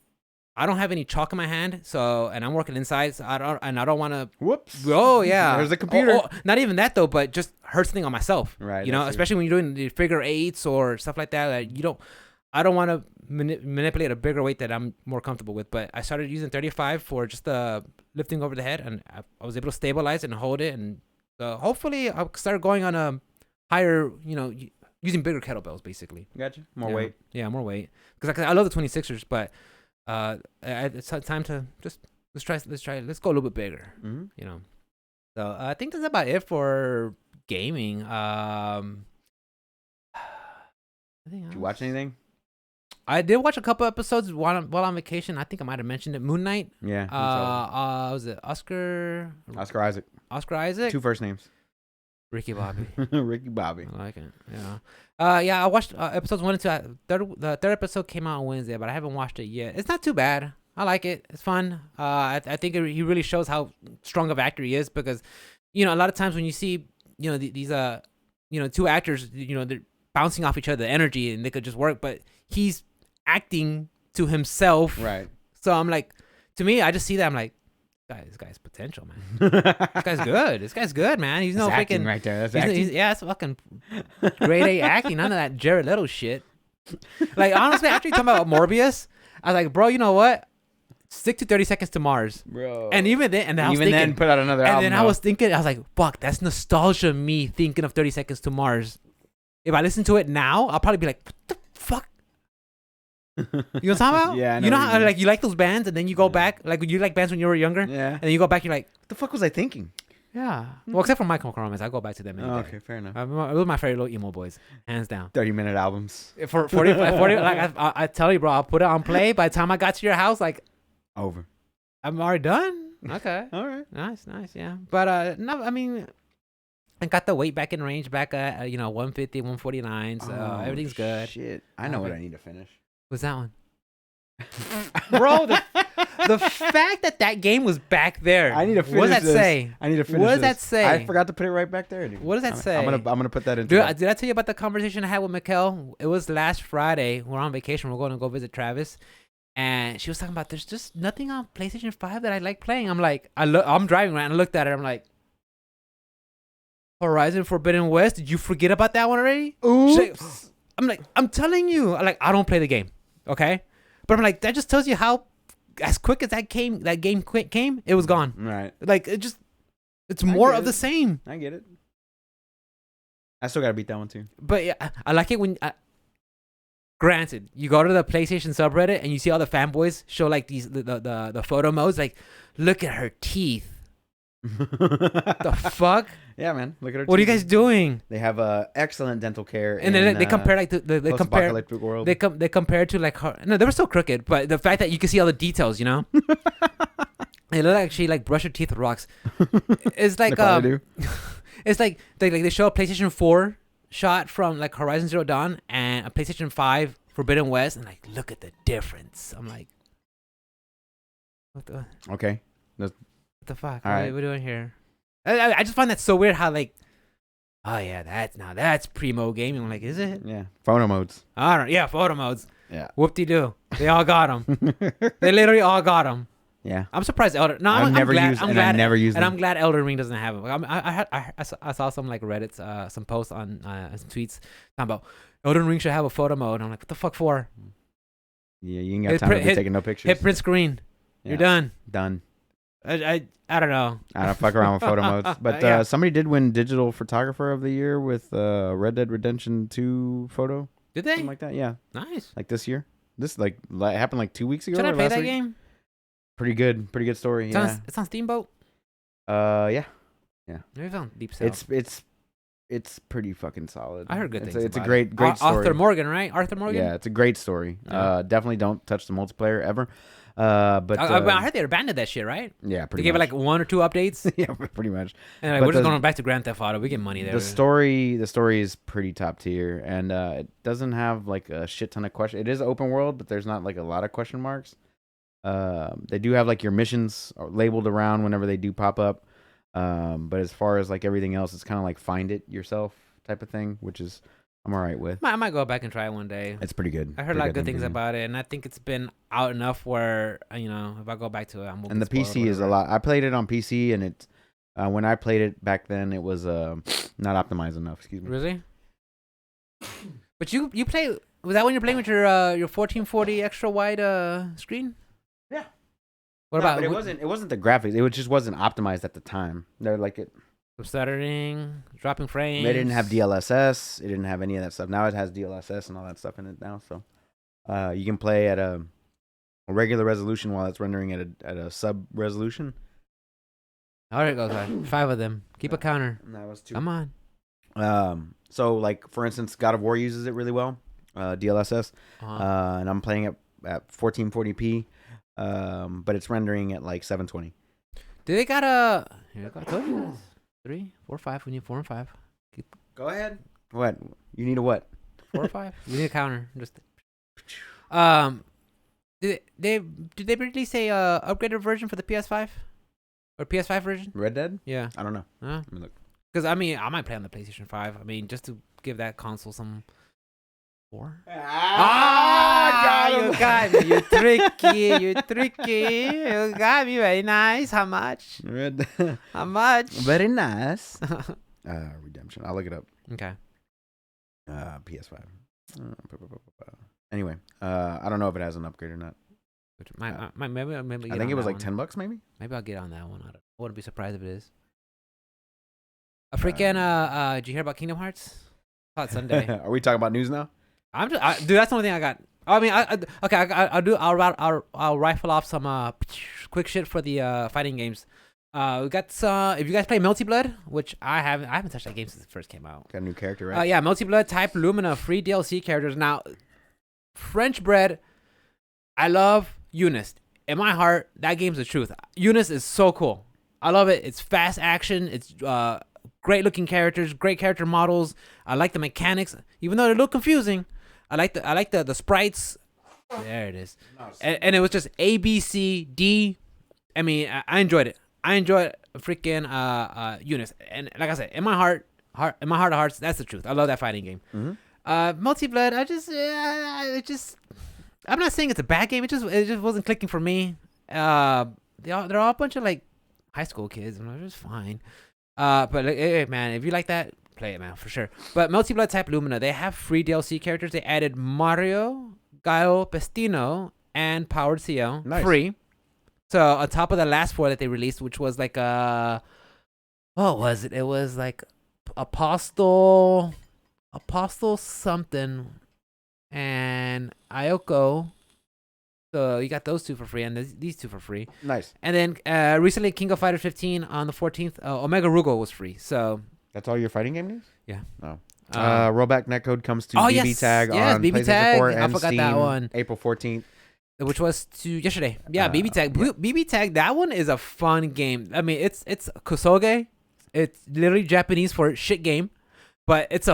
I don't have any chalk in my hand, and I'm working inside, so I don't want to. Whoops. Oh yeah, There's the computer. Not even that though, but just hurt something on myself. Right. You know, especially when you're doing the figure eights or stuff like that. I don't want to manipulate a bigger weight that I'm more comfortable with. But I started using 35 for just lifting over the head, and I was able to stabilize it and hold it, and hopefully I'll start going on a higher, using bigger kettlebells basically. Gotcha. More weight. Yeah, more weight. Because I love the 26ers, but it's time to just let's go a little bit bigger. Mm-hmm. So I think that's about it for gaming. Did you watch anything? I did watch a couple episodes while on vacation. I think I might have mentioned it. Moon Knight. Yeah. Was it Oscar Isaac. Oscar Isaac. 2 first names. Ricky Bobby. Ricky Bobby. I like it. Yeah. Yeah. I watched episodes 1 and 2. The third episode came out on Wednesday, but I haven't watched it yet. It's not too bad. I like it. It's fun. I think he really shows how strong of an actor he is, because, a lot of times when you see, these 2 actors, they're bouncing off each other, the energy, and they could just work, but he's acting to himself. Right. So I'm like, to me, I just see that. I'm like, this guy's potential, man. This guy's good. This guy's good, man. He's no acting freaking right there. That's acting. That's fucking grade A acting. None of that Jared Leto shit. Like, honestly, after you talking about Morbius, I was like, bro, you know what? Stick to 30 Seconds to Mars, bro. And even then, I was thinking, then put out another album. And then I was thinking, I was like, fuck, that's nostalgia. Me thinking of 30 Seconds to Mars. If I listen to it now, I'll probably be like, what the fuck? You know what I'm talking about? Yeah, I know you know what you how mean. like you like those bands, and then you go back, like you like bands when you were younger, and then you go back, you're like, what the fuck was I thinking? yeah. Well, except for My Chemical Romance, I go back to them. Okay, fair enough. It was my favorite little emo boys, hands down. 30-minute albums. For 40, like I tell you, bro, I'll put it on play. By the time I got to your house, like, Over. I'm already done. Okay. All right. Nice, yeah. But no, I mean, I got the weight back in range, back at 150, 149, so everything's good. Shit, I know what I need to finish. What's that one? Bro, the fact that game was back there. I need to finish What does that this. say? I need to finish What does this. that say? I forgot to put it right back there, dude. What does that say? I'm gonna put that in. Dude, did I tell you about the conversation I had with Mikkel? It was last Friday. We're on vacation. We're going to go visit Travis. And she was talking about there's just nothing on PlayStation 5 that I like playing. I'm like, I'm driving around and I looked at her. I'm like, Horizon Forbidden West. Did you forget about that one already? Ooh. I'm like, I'm telling you. Like, I don't play the game. Okay? But I'm like, that just tells you how, as quick as that game came, it was gone. Right. Like, it's more of the same. I get it. I still gotta beat that one too. But yeah, I like it when. Granted, you go to the PlayStation subreddit and you see all the fanboys show like the photo modes. Like, look at her teeth. The fuck? Yeah, man. Look at her. What are you guys doing? They have excellent dental care. And then they compare like they compare world. they compare to like her. No, they were still crooked, but the fact that you can see all the details, They look like she like brush her teeth with rocks. It's like it's like they show a PlayStation 4 shot from like Horizon Zero Dawn and a PlayStation 5 Forbidden West, and like, look at the difference. I'm like, what the? Okay. What the fuck? All right. What are we doing here? I just find that so weird how like, oh yeah, that's primo gaming. I'm like, is it? Yeah. Photo modes. I don't. Yeah, photo modes. Yeah. Whoop-de-doo. They all got them. They literally all got them. Yeah. I'm surprised Elder. No, I've never glad, used, I'm and glad, I never used. And them. I'm glad Elden Ring doesn't have them. I saw some like Reddit's some posts on some tweets talking about Elden Ring should have a photo mode. I'm like, what the fuck for? Yeah, you ain't got time to be taking no pictures. Hit print screen. Yeah. You're done. Done. I don't know. I don't fuck around with photo modes. But somebody did win Digital Photographer of the Year with Red Dead Redemption 2 photo. Did they? Something like that. Yeah. Nice. Like this year. This like happened like 2 weeks ago. Should I play that week? game? Pretty good story. It's on Steamboat. Yeah. Maybe it's on Deep South. It's pretty fucking solid. I heard good things. It's a great story. Arthur Morgan, right? Arthur Morgan. Yeah, it's a great story. Yeah. Definitely don't touch the multiplayer ever. But I heard they abandoned that shit, right? Yeah, pretty. They gave it like 1 or 2 updates. Yeah, pretty much. And like, we're just going back to Grand Theft Auto. We get money there. The story is pretty top tier, and it doesn't have like a shit ton of questions. It is open world, but there's not like a lot of question marks. They do have like your missions labeled around whenever they do pop up. But as far as like everything else, it's kind of like find it yourself type of thing, which is I'm all right with. I might go back and try it one day. It's pretty good. I heard a lot of good things about it, and I think it's been out enough where if I go back to it, I'm. And the PC is a lot. I played it on PC, and it when I played it back then, it was not optimized enough. Excuse me. Really? But you play? Was that when you're playing with your 1440 extra wide screen? Yeah. What about? But it wasn't the graphics. It just wasn't optimized at the time. They're like it. Stuttering, dropping frames. They didn't have DLSS. It didn't have any of that stuff. Now it has DLSS and all that stuff in it now. So you can play at a regular resolution while it's rendering at a sub resolution. All right, goes on. 5 of them. Keep a counter. That was 2. Come on. So like for instance, God of War uses it really well, DLSS, and I'm playing it at 1440p, but it's rendering at like 720. Do they got a? Here I told you guys. 3, 4, 5. We need 4 and 5. Go ahead. What? You need a what? 4 or 5. We need a counter. Just. Did they release a upgraded version for the PS5 or PS5 version? Red Dead? Yeah. I don't know. Let me look. Because I might play on the PlayStation 5. I mean, just to give that console some. 4. You got me. You tricky. You got me. Very nice. How much? How much? Very nice. Redemption. I'll look it up. Okay. PS5. Anyway, I don't know if it has an upgrade or not. Maybe I think it was like $10, maybe. Maybe I'll get on that one. I wouldn't be surprised if it is. A freaking did you hear about Kingdom Hearts? Hot Sunday. Are we talking about news now? Dude, that's the only thing I got. I mean, I'll rifle off some quick shit for the fighting games. We got some. If you guys play Melty Blood, which I haven't touched that game since it first came out. Got a new character, right? Yeah, Melty Blood, Type Lumina, free DLC characters. Now, French bread. I love Eunice. In my heart, that game's the truth. Eunice is so cool. I love it. It's fast action. It's great looking characters, great character models. I like the mechanics, even though they're a little confusing. I like the sprites. There it is. And it was just A, B, C, D. I mean, I enjoyed it. I enjoyed freaking Eunice. And like I said, in my heart of hearts, that's the truth. I love that fighting game. Mm-hmm. Multi Blood, I'm not saying it's a bad game. It just wasn't clicking for me. They're all a bunch of like high school kids, and it was fine. But like, hey, man, if you like that, play it, man, for sure. But Melty Blood Type Lumina, they have free DLC characters. They added Mario, Gaio, Pestino, and Powered CL free. So on top of the last 4 that they released, which was like what was it? It was like Apostle something, and Ayoko. So you got those 2 for free, and these 2 for free. Nice. And then recently, King of Fighters 15 on the 14th, Omega Rugal was free. So that's all your fighting game news? Yeah. Oh. Rollback netcode comes to BB Tag on BB PlayStation Tag. 4 I and forgot Steam, that one. April 14th. Which was yesterday. Yeah, BB Tag. Yeah. BB Tag, that one is a fun game. I mean, it's Kosoge. It's literally Japanese for shit game, but it's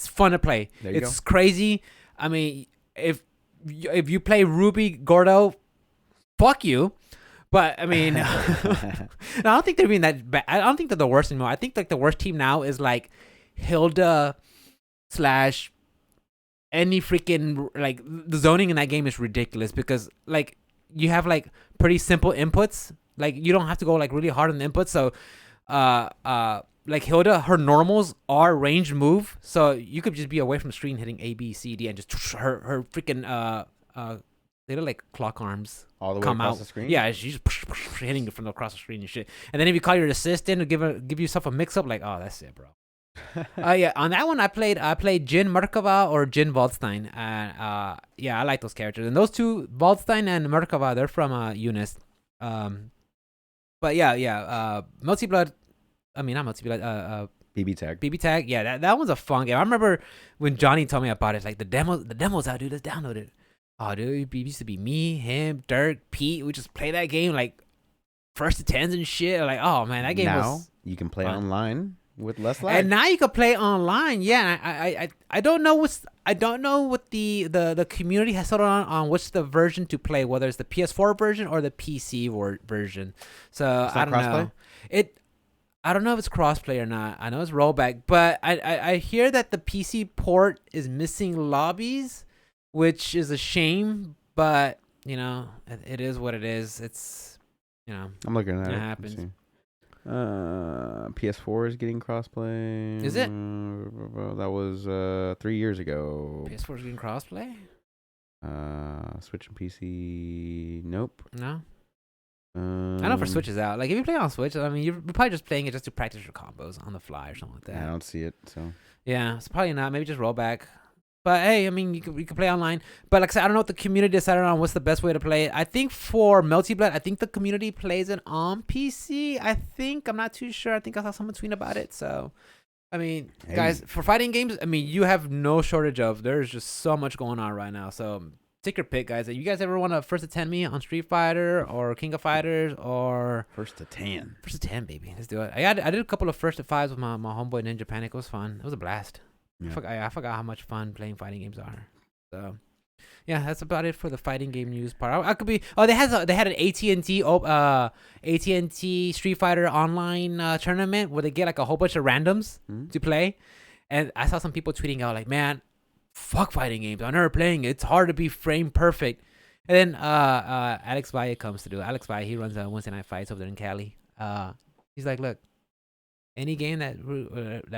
fun to play. It's crazy. I mean, if you play Ruby Gordo, fuck you. But I mean, I don't think they're being that bad. I don't think they're the worst anymore. I think like the worst team now is like Hilda / any freaking, like, the zoning in that game is ridiculous because like you have like pretty simple inputs. Like you don't have to go like really hard on the inputs. So like Hilda, her normals are ranged move, so you could just be away from the screen hitting A, B, C, D, and just her freaking they look like clock arms all the way come across out. the screen. Yeah, she's just hitting it from across the screen and shit. And then if you call your assistant to give yourself a mix up, like, oh, that's it, bro. Yeah, on that one I played Jin Merkava or Jin Waldstein, and yeah, I like those characters. And those 2, Waldstein and Merkava, they're from Eunice. But yeah, Multi Blood. I mean, not Multi Blood. BB Tag. Yeah, that one's a fun game. I remember when Johnny told me about it. Like the demo's out, dude. Let's download it. Oh, dude, it used to be me, him, Dirk, Pete. We just play that game like first to 10s and shit. Like, oh man, that game was. Now you can play fun. Online with less lag. And now you can play online. Yeah, I don't know what the community has settled on which the version to play, whether it's the PS4 version or the PC version. So I don't know. I don't know if it's crossplay or not. I know it's rollback, but I hear that the PC port is missing lobbies, which is a shame. But it is what it is. It's I'm looking at it it. happens. PS4 is getting crossplay. Is it? That was 3 years ago. PS4 is getting crossplay. Switch and PC. Nope. No. I know for Switch is out. Like if you play on Switch, I mean, you're probably just playing it just to practice your combos on the fly or something like that. Yeah, I don't see it. So yeah, it's probably not. Maybe just roll back. But hey, I mean, you can play online. But like I said, I don't know what the community decided on. What's the best way to play it? I think for Melty Blood, I think the community plays it on PC. I'm not too sure. I think I saw someone tweet about it. So, I mean, guys, for fighting games, I mean, you have no shortage of. There's just so much going on right now. So take your pick, guys. You guys ever want to first to 10 me on Street Fighter or King of Fighters or first to 10? First to 10, baby. Let's do it. I did a couple of first to 5s with my homeboy Ninja Panic. It was fun. It was a blast. Yeah. I forgot how much fun playing fighting games are. So, yeah, that's about it for the fighting game news part. I could be. Oh, they had an AT&T Street Fighter online tournament where they get like a whole bunch of randoms to play, and I saw some people tweeting out like, "Man, fuck fighting games. I'm never playing it. It's hard to be frame perfect." And then Alex Valle comes to do it. Alex Valle, he runs Wednesday Night Fights over there in Cali. He's like, "Look, any game that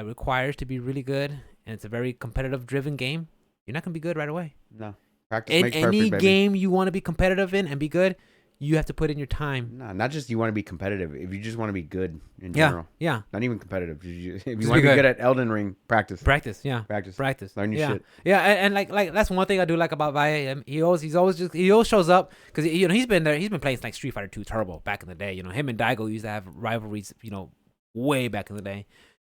requires to be really good." And it's a very competitive driven game, you're not going to be good right away. No. Practice in makes any perfect, game you want to be competitive in and be good, you have to put in your time. No, not just you want to be competitive. If you just want to be good in general. Yeah. Not even competitive. If you want to be good at Elden Ring, practice. Practice. Learn your shit. Yeah, and like that's one thing I do like about Valle. He always shows up because he's been there. He's been playing like Street Fighter 2 Turbo back in the day. Him and Daigo used to have rivalries. Way back in the day.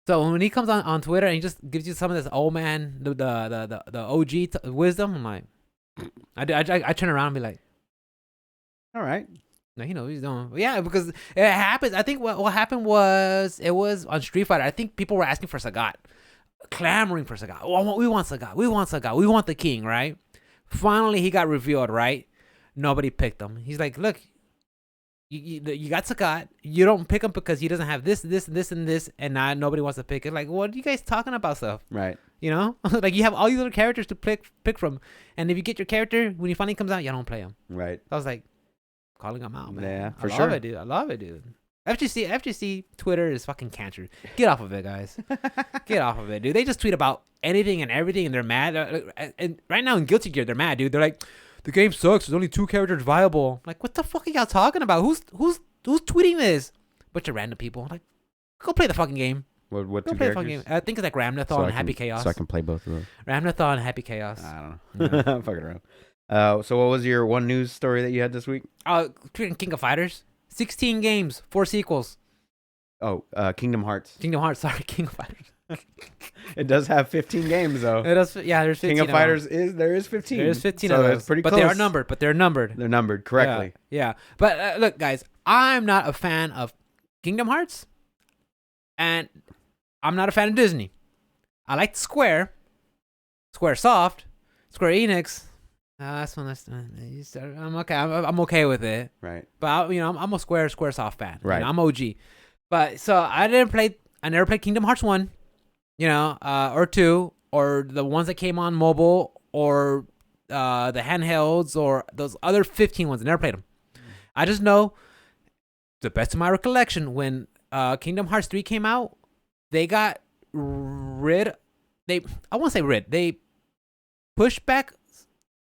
So when he comes on Twitter and he just gives you some of this old man, the OG wisdom, I'm like, I turn around and be like, all right. No, he knows what he's doing. But yeah, because it happens. I think what happened was it was on Street Fighter. I think people were asking for Sagat, clamoring for Sagat. Oh, we want Sagat. We want Sagat. We want the king, right? Finally, he got revealed, right? Nobody picked him. He's like, look. You got Sagat. You don't pick him because he doesn't have this, and this, and now nobody wants to pick it. Like, what are you guys talking about stuff? Right. Like you have all these other characters to pick from, and if you get your character when he finally comes out, you don't play him. Right. So I was like, calling him out, man. Yeah, for sure. I love it, dude. FGC Twitter is fucking cancer. Get off of it, guys. Get off of it, dude. They just tweet about anything and everything, and they're mad. And right now in Guilty Gear, they're mad, dude. They're like, the game sucks. There's only 2 characters viable. Like, what the fuck are y'all talking about? Who's tweeting this? Bunch of random people. Like, go play the fucking game. What go 2 play characters? The fucking game. I think it's like Ramnathon and Happy Chaos. So I can play both of those. Ramnathon and Happy Chaos. I don't know. I'm fucking around. So what was your one news story that you had this week? King of Fighters. 16 games, 4 sequels. Oh, Kingdom Hearts. Sorry, King of Fighters. It does have 15 games though. It does. Yeah, there's 15. King of Fighters there is 15. There is 15 so of those. It's pretty but close. They are numbered. They're numbered correctly. Yeah. But look, guys, I'm not a fan of Kingdom Hearts, and I'm not a fan of Disney. I like Square Soft, Square Enix. That's one. I'm okay. I'm okay with it. Right. But I'm a Square Soft fan. Right. I'm OG. But so I never played Kingdom Hearts 1. Or 2, or the ones that came on mobile, or the handhelds, or those other 15 ones. I never played them. I just know, the best of my recollection, when Kingdom Hearts 3 came out, they got rid. I won't say rid. They pushed back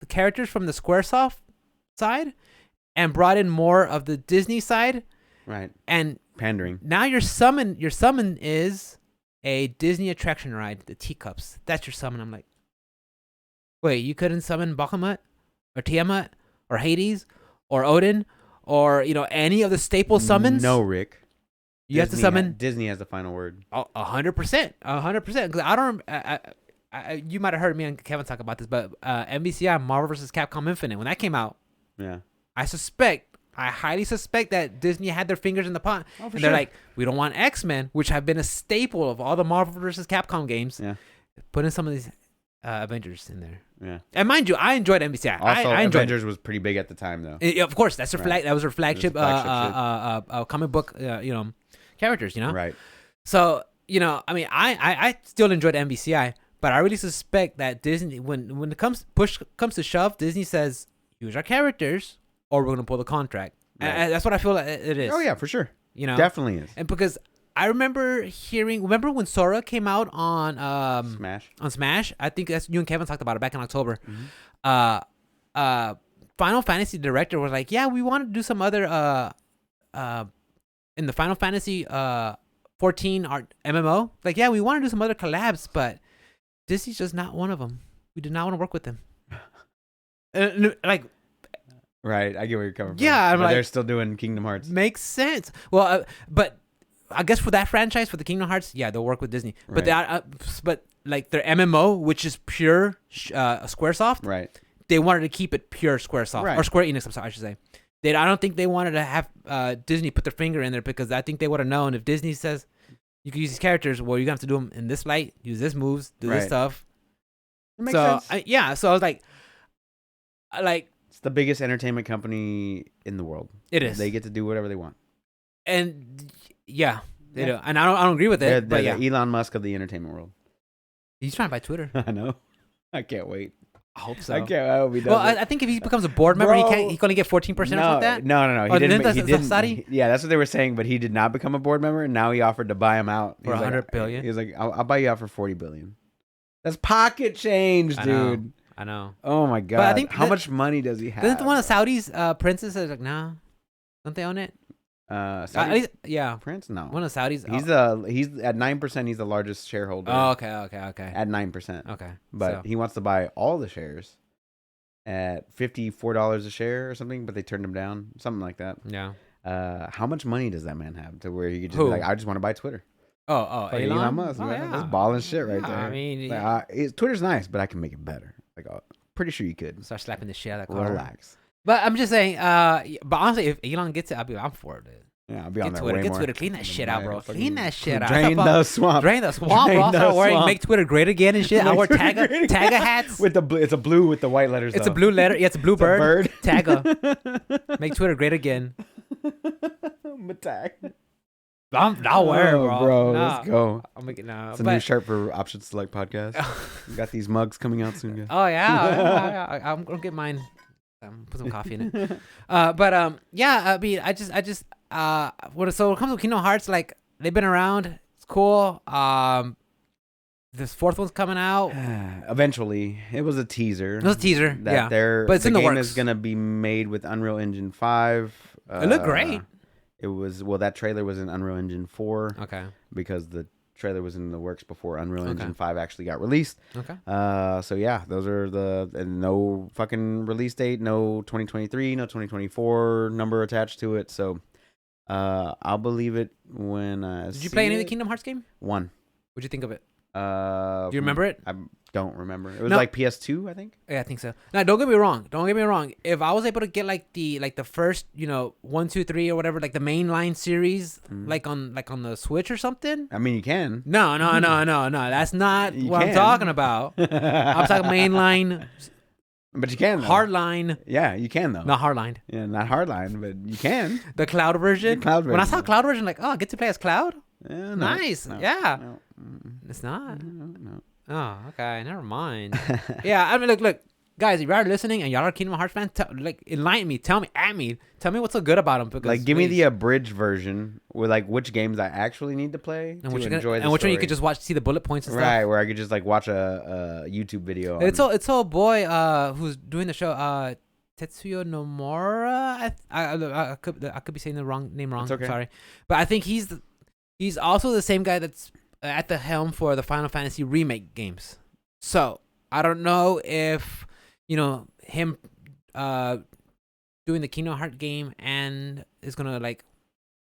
the characters from the SquareSoft side and brought in more of the Disney side. Right. And pandering. Now your summon is a Disney attraction ride, the teacups. That's your summon. I'm like, wait, you couldn't summon Bahamut or Tiamat or Hades or Odin or any of the staple summons? No, Rick. You have to summon. Disney has the final word. 100%. 100%. Because I don't. You might have heard me and Kevin talk about this, but MVCI, Marvel vs. Capcom Infinite, when that came out, yeah, I highly suspect that Disney had their fingers in the pot. Oh, and they're like, we don't want X-Men, which have been a staple of all the Marvel vs. Capcom games. Yeah. Put in some of these Avengers in there. Yeah. And mind you, I enjoyed MVCI. Also, I enjoyed Avengers was pretty big at the time, though. Of course, that was her flagship flagship comic book, characters, Right. So, I mean, I still enjoyed MVCI, but I really suspect that Disney, when it comes to shove, Disney says, use our characters or we're going to pull the contract. Right. And that's what I feel like it is. Oh, yeah, for sure. Definitely is. And because I remember when Sora came out on Smash? I think that's you and Kevin talked about it back in October. Mm-hmm. Final Fantasy director was like, yeah, we want to do some other in the Final Fantasy 14 art MMO. Like, yeah, we want to do some other collabs, but Disney's just not one of them. We do not want to work with them. Right, I get where you're coming from. Yeah, but they're still doing Kingdom Hearts. Makes sense. Well, but I guess for that franchise, for the Kingdom Hearts, yeah, they'll work with Disney. Right. But like their MMO, which is pure SquareSoft, right? They wanted to keep it pure SquareSoft or Square Enix. I'm sorry, I should say. I don't think they wanted to have Disney put their finger in there because I think they would have known if Disney says you can use these characters, well, you're gonna have to do them in this light, use this moves, do this stuff. It makes sense. So I was like. It's the biggest entertainment company in the world. It is. They get to do whatever they want. And they do. And I don't agree with it. They're the Elon Musk of the entertainment world. He's trying to buy Twitter. I know. I can't wait. I hope so. I can't. I hope he does. Well, I think if he becomes a board member, he's going to get 14% or something like that. No. He didn't. Saudi? Yeah, that's what they were saying. But he did not become a board member. And now he offered to buy him out for $100 billion. He was like, "I'll buy you out for $40 billion." That's pocket change, dude. I know. Oh my god! But I think how much money does he have? Doesn't one of Saudi's princes like, no? Don't they own it? Saudi? At least, yeah. Prince? No. One of Saudi's. He's at 9%. He's the largest shareholder. Oh, okay. At 9%. Okay. But he wants to buy all the shares at $54 a share or something. But they turned him down, something like that. Yeah. How much money does that man have to where he could just be like, I just want to buy Twitter? Elon Musk. Oh, yeah. That's balling shit right there. I mean, Twitter's nice, but I can make it better. Like, pretty sure you could. Start slapping the shit out of that car. Relax. But I'm just saying. But honestly, if Elon gets it, I'm for it. Yeah, I'll be on there Twitter. way Get more. Twitter. Clean that shit out, bro. Clean that shit out. Drain the swamp. Drain the swamp, bro. Start wearing Make Twitter great again and shit. I wear Tagga hats. With the blue, it's a blue with the white letters. It's a blue letter. Yeah, it's a blue bird. Tagga. Make Twitter great again. Tag. I'll wear it, bro. Let's go. I'll make it now. It's a new shirt for Option Select Podcast. We got these mugs coming out soon, guys. Oh yeah, I'm gonna get mine. Put some coffee in it. I mean, I just when it comes to Kingdom Hearts, like they've been around. It's cool. This fourth one's coming out. Eventually, it was a teaser. It was a teaser. But it's in the works. The game is gonna be made with Unreal Engine 5. It looked great. It was that trailer was in Unreal Engine 4. Okay. Because the trailer was in the works before Unreal Engine 5 actually got released. Okay. So yeah, those are no fucking release date, no 2023, no 2024 number attached to it. So I'll believe it when Did you play any of the Kingdom Hearts game? One. What'd you think of it? Do you remember it? I don't remember. It was like PS2, I think. Yeah, I think so. Now, don't get me wrong. If I was able to get like the first, 1, 2, 3 or whatever, like the mainline series, like on the Switch or something. I mean, you can. No. That's not what I'm talking about. I'm talking mainline. But you can, though. Hardline. Yeah, you can, though. Not hardline. Yeah, not hardline, but you can. The cloud version. When I saw cloud version, like, I get to play as Cloud. Yeah, nice. No, yeah. No. It's not. No. Oh, okay. Never mind. Yeah, I mean, look, guys, if you are listening and y'all are Kingdom Hearts fans, enlighten me. Tell me what's so good about them. Because give me the abridged version with which games I actually need to play and to enjoy and which one you could just see the bullet points and stuff. Right, where I could just watch a YouTube video. It's old boy who's doing the show. Tetsuya Nomura. I could be saying the name wrong. Okay. Sorry, but I think he's also the same guy that's at the helm for the Final Fantasy remake games. So I don't know if him doing the Kingdom Hearts game and is gonna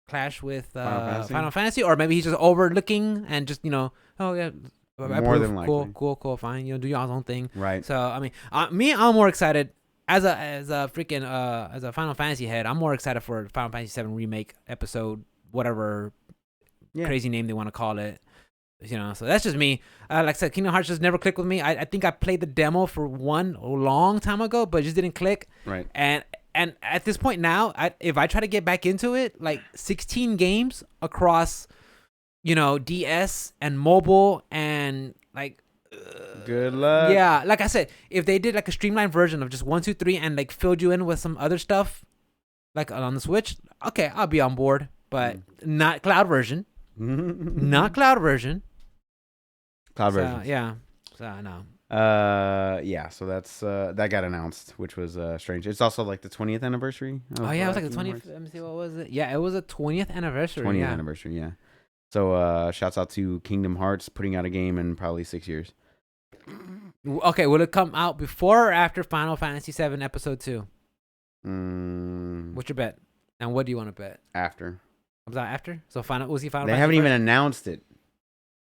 clash with Final Fantasy, or maybe he's just overlooking and just oh yeah, more than likely. Cool, fine, do y'all's own thing. Right. So I mean, I'm more excited as a freaking as a Final Fantasy head. I'm more excited for Final Fantasy 7 remake episode, whatever crazy name they want to call it. So that's just me. Like I said, Kingdom Hearts just never clicked with me. I think I played the demo for one a long time ago, but it just didn't click. Right. And and at this point now, if I try to get back into it, like 16 games across, DS and mobile and like. Good luck. Yeah, like I said, if they did like a streamlined version of just 1, 2, 3 and like filled you in with some other stuff, like on the Switch, okay, I'll be on board. But not cloud version. Not cloud version. Cloud version. Yeah. So no. Yeah. So that's that got announced, which was strange. It's also like the 20th anniversary. Oh yeah, it was like the 20th. Let me see, what was it? Yeah, it was a 20th anniversary. 20th anniversary. Yeah. So shouts out to Kingdom Hearts putting out a game in probably 6 years. Okay, will it come out before or after Final Fantasy VII Episode 2? What's your bet? And what do you want to bet? After. Was that after? So was he Final? They Fantasy haven't first? even announced it.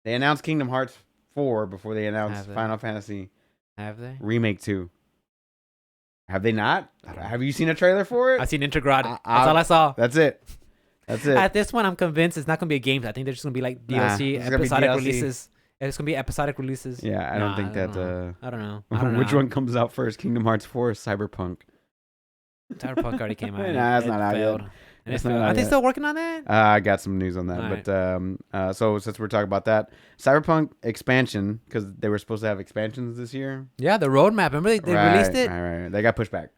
They announced Kingdom Hearts 4 before they announced Final Fantasy. Have they? Remake 2. Have they not? Have you seen a trailer for it? I've seen Intergrad. That's all I saw. That's it. At this one, I'm convinced it's not gonna be a game. I think they're just gonna be like DLC, episodic releases. It's gonna be episodic releases. Yeah, I don't think that. I don't know. Which one comes out first? Kingdom Hearts 4 or Cyberpunk? Cyberpunk already came out. Nah, it's not out yet. Are they still working on that? I got some news on that. All but so since we're talking about that, Cyberpunk expansion, because they were supposed to have expansions this year. Yeah, the roadmap. Remember they released it? Right. They got pushed back.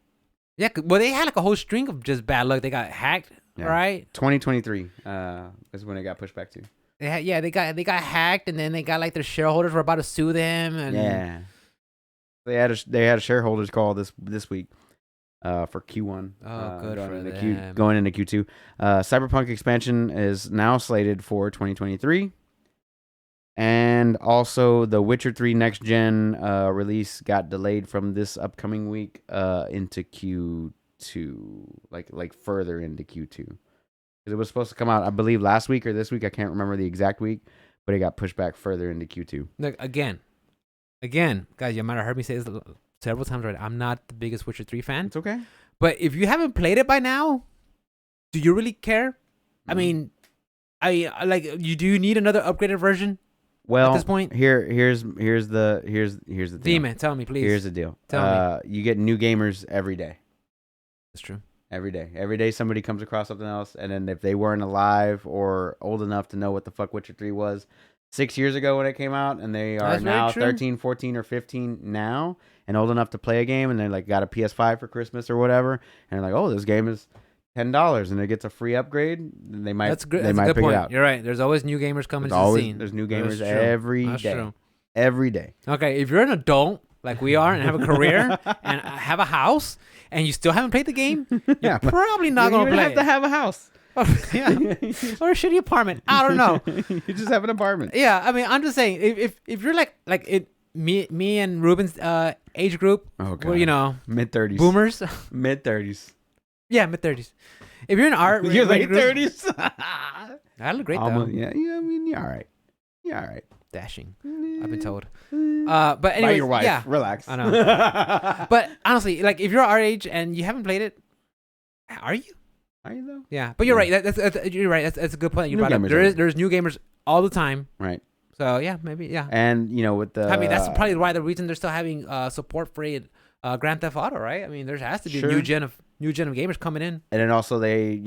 Yeah, well, they had like a whole string of just bad luck. They got hacked, right? 2023 is when it got pushed back to. They got hacked, and then they got like their shareholders were about to sue them, and they had a shareholders call this week. For Q1. Good going for into them. Going into Q2. Cyberpunk expansion is now slated for 2023. And also the Witcher 3 next gen release got delayed from this upcoming week into Q2, like further into Q2. Because it was supposed to come out, I believe, last week or this week. I can't remember the exact week, but it got pushed back further into Q2. Look, again, guys, you might have heard me say this several times already. I'm not the biggest Witcher 3 fan. It's okay. But if you haven't played it by now, do you really care? I mean, do you need another upgraded version? Well, at this point, here's the deal. Demon, tell me, please. Here's the deal. Tell me. You get new gamers every day. That's true. Every day somebody comes across something else, and then if they weren't alive or old enough to know what the fuck Witcher 3 was 6 years ago when it came out, and they are now 13, 14, or 15 now, and old enough to play a game, and they like got a PS5 for Christmas or whatever, and they're like, oh, this game is $10, and it gets a free upgrade, they might pick it out. You're right. There's always new gamers coming to the scene. There's new gamers every day. True. Every day. Okay, if you're an adult like we are and have a career and have a house and you still haven't played the game, you're probably not going to play. You have to have a house. Or a shitty apartment. I don't know. You just have an apartment. Yeah, I mean, I'm just saying, if you're like me and Ruben's age group, we're, mid-30s. Boomers. Mid-30s. Yeah, mid-30s. If you're in our you're late group, 30s. I look great Almost, though. Yeah, I mean, you're all right. You're all right. Dashing. I've been told. But anyway, by your wife. Yeah, relax. I know. But honestly, like if you're our age and you haven't played it, are you? Are you though? Yeah, but you're right. You're right. That's a good point. You brought up. There's new gamers all the time. Right. So yeah, maybe yeah. And with the, I mean, that's probably why the reason they're still having support for Grand Theft Auto, right? I mean, there has to be a new gen of gamers coming in. And then also they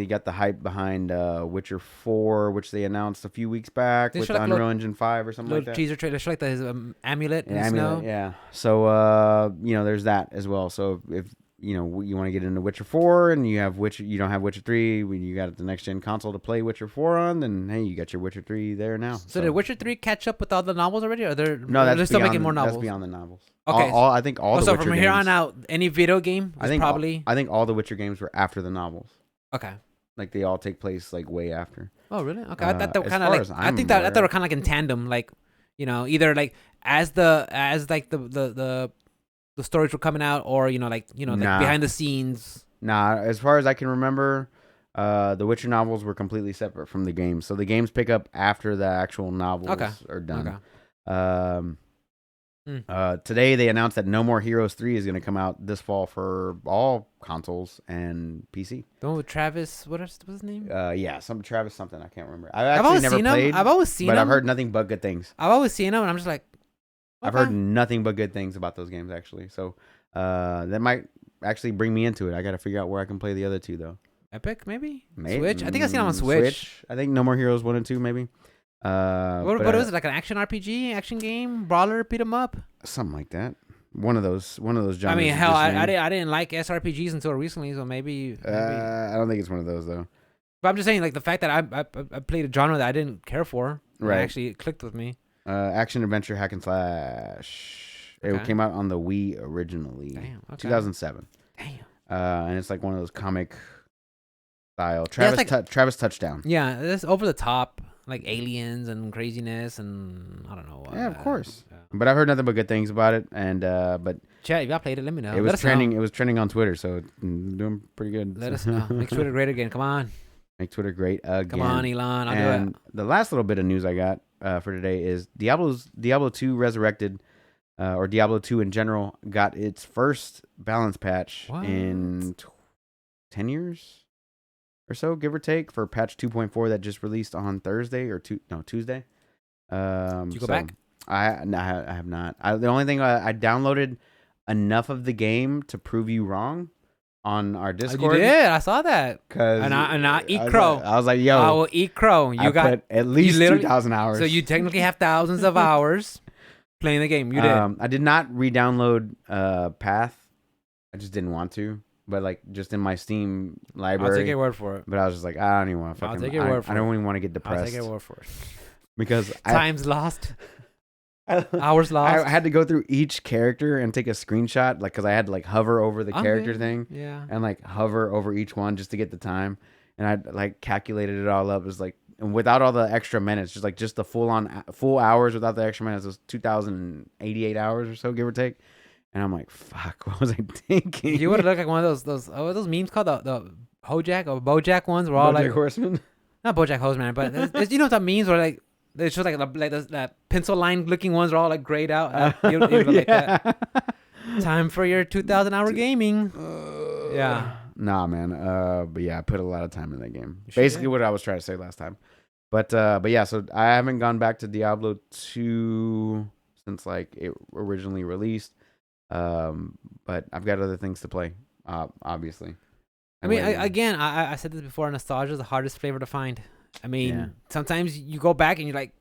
got the hype behind Witcher 4, which they announced a few weeks back with Unreal Engine 5 or something like that. Teaser trailer, like his amulet in the snow. Yeah. So there's that as well. So if you want to get into Witcher 4 and you don't have Witcher 3, when you got the next gen console to play Witcher 4 on, then hey, you got your Witcher 3 there now. So did Witcher 3 catch up with all the novels already, or they're still making more novels? That's beyond the novels. Okay, I think all the so Witcher from here on out, any video game is probably. I think all the Witcher games were after the novels. Okay. Like they all take place like way after. Oh really? Okay, I thought they were kind of like. I think that they were kind of like in tandem, like either like as the stories were coming out, or like behind the scenes. Nah, as far as I can remember, the Witcher novels were completely separate from the games. So the games pick up after the actual novels are done. Okay. Today they announced that No More Heroes 3 is going to come out this fall for all consoles and PC. The one with Travis, what's his name? Some Travis something, I can't remember. I've always never played. I've always seen him, but I've heard nothing but good things. I've always seen him, and I'm just like, I've heard nothing but good things about those games actually. So that might actually bring me into it. I got to figure out where I can play the other two though. Epic, maybe? Maybe. Switch? I think I seen it on Switch. I think No More Heroes 1 and 2 maybe. What was it, like an action RPG, action game, brawler, beat 'em up? Something like that. One of those genres. I mean, hell, I didn't like SRPGs until recently, so maybe. I don't think it's one of those though. But I'm just saying, like the fact that I played a genre that I didn't care for, Right? Actually clicked with me. Action adventure hack and slash. Okay. It came out on the Wii originally. Damn. Okay. 2007. Damn. And it's like one of those comic style. Travis Touchdown. Yeah, it's over the top, like aliens and craziness, and I don't know. Yeah, of course. Yeah. But I've heard nothing but good things about it, and but. Chat, if y'all played it, let me know. It was trending. It was trending on Twitter, so it's doing pretty good. Let us know. Make Twitter great again. Come on. Make Twitter great again. Come on, Elon. I'll do it. The last little bit of news I got for today is Diablo 2 Resurrected, or Diablo 2 in general, got its first balance patch in 10 years or so, give or take, for patch 2.4 that just released on Thursday or Tuesday. Did you go back? I have not. The only thing I downloaded enough of the game to prove you wrong on our Discord. You did. I saw that. And I eat crow. I was like, yo. I will eat crow. You got put at least 2,000 hours. So you technically have thousands of hours playing the game. You did. I did not re-download Path. I just didn't want to. But like just in my Steam library. I'll take your word for it. But I was just like, I don't even want to I'll take your word for it. I don't even want to get depressed. I'll take your word for it. Because time's lost. Hours lost. I had to go through each character and take a screenshot, like, because I had to like hover over the character thing, and like hover over each one just to get the time, and I like calculated it all up. It was like, and without all the extra minutes, just the full hours without the extra minutes, it was 2,088 hours or so, give or take. And I'm like, fuck, what was I thinking? You would have looked like one of those memes called the Hojack or Bojack ones. Where all Bojack like Horseman, not Bojack Horseman, but you know what that memes where like. It's just like that pencil line looking ones are all like grayed out. You like that. Time for your 2,000-hour gaming. Yeah. Nah, man. But yeah, I put a lot of time in that game. Sure Basically, did. what I was trying to say last time. But yeah, so I haven't gone back to Diablo 2 since like it originally released. But I've got other things to play. Obviously. I mean, I said this before. Nostalgia is the hardest flavor to find. I mean, sometimes you go back and you're like,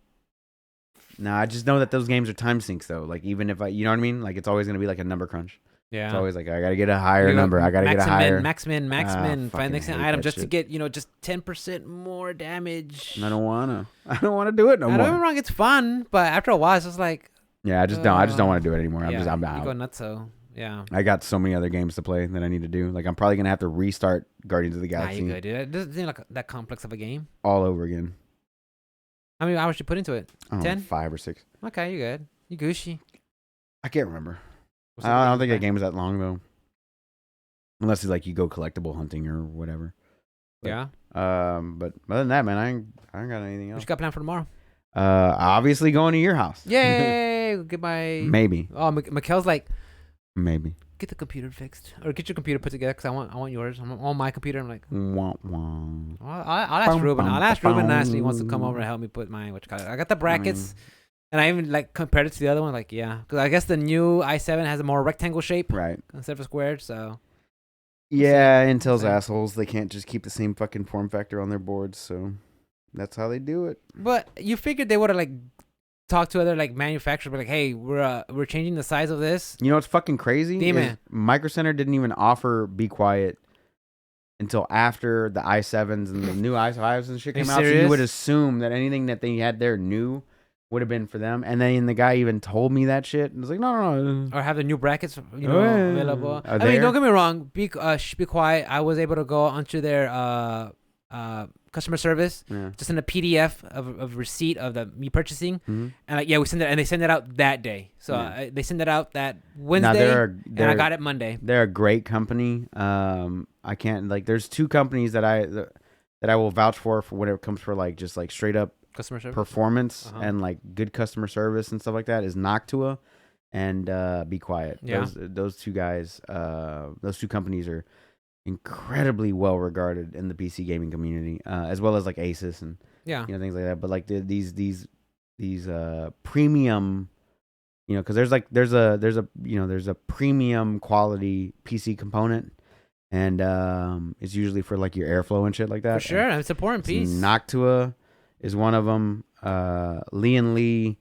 nah, I just know that those games are time sinks though. Like even if you know what I mean? Like it's always going to be like a number crunch. Yeah. It's always like, I got to get a higher number. I got to get a higher. Max min. Find the next item just to get, just 10% more damage. I don't want to do it no more. Don't get me wrong. It's fun, but after a while, it's just like. Yeah, I just don't want to do it anymore. I'm out. You go nuts, so. Yeah, I got so many other games to play that I need to do. Like I'm probably gonna have to restart Guardians of the Galaxy. Nah, you good, dude. It doesn't seem like that complex of a game. All over again. How many hours you put into it? 10? 5 or 6. Okay, you good. You Gucci. I can't remember. I don't think that game was that long though. Unless it's like you go collectible hunting or whatever. But, yeah. But other than that, man, I ain't got anything else. What you got planned for tomorrow? Obviously going to your house. Yay! Get my maybe. Oh, Mikkel's like. Maybe. Get the computer fixed, or get your computer put together, because I want yours. I'm on my computer. I'm like, wah, wah. Well, I'll ask Ruben. I'll ask Ruben nicely. He wants to come over and help me put my I got the brackets, and I even like compared it to the other one. Like, yeah, because I guess the new i7 has a more rectangle shape, right, instead of a squared. So. Yeah, Intel's assholes. They can't just keep the same fucking form factor on their boards, so that's how they do it. But you figured they would have like. Talk to other like manufacturers, but like, hey, we're changing the size of this. You know what's fucking crazy? Demon. Micro Center didn't even offer Be Quiet until after the i7s and the new i5s and shit came out. So you would assume that anything that they had there new would have been for them. And then the guy even told me that shit. And I was like, no. Or have the new brackets, available. I mean, don't get me wrong. Be Quiet. I was able to go onto their customer service, just in a PDF of receipt of me purchasing, and like we send it, and they send it out that day. So they send it out that Wednesday, and I got it Monday. They're a great company. I can't like. There's 2 companies that I will vouch for when it comes for like just like straight up customer service performance and like good customer service and stuff like that is Noctua and Be Quiet. Yeah. Those 2 guys, those 2 companies are incredibly well regarded in the PC gaming community, as well as like Asus and things like that. But like these premium, you know, because there's a premium quality PC component, and it's usually for like your airflow and shit like that. For sure, it's an important piece. Noctua is one of them. Lee,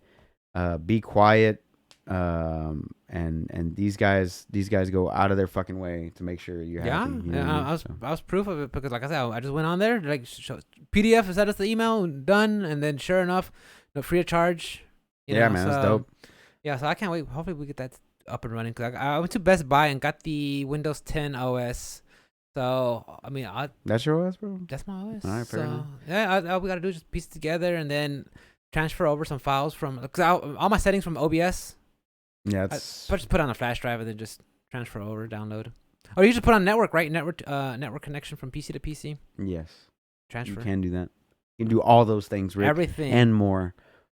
Be Quiet, and these guys go out of their fucking way to make sure you're happy. You know I was proof of it because, like I said, I just went on there, like PDF, sent us the email, done, and then sure enough, free of charge. Man, that's dope. Yeah, so I can't wait. Hopefully, we get that up and running. Cause I went to Best Buy and got the Windows 10 OS. So I mean, that's your OS, bro. That's my OS. All right, fair enough. Yeah, all we gotta do is just piece it together and then transfer over some files from. Cause all my settings from OBS. Yeah, just put on a flash drive and then just transfer over, download. Or you just put on network, right? Network connection from PC to PC. Yes. Transfer. You can do that. You can do all those things, Rick. Everything and more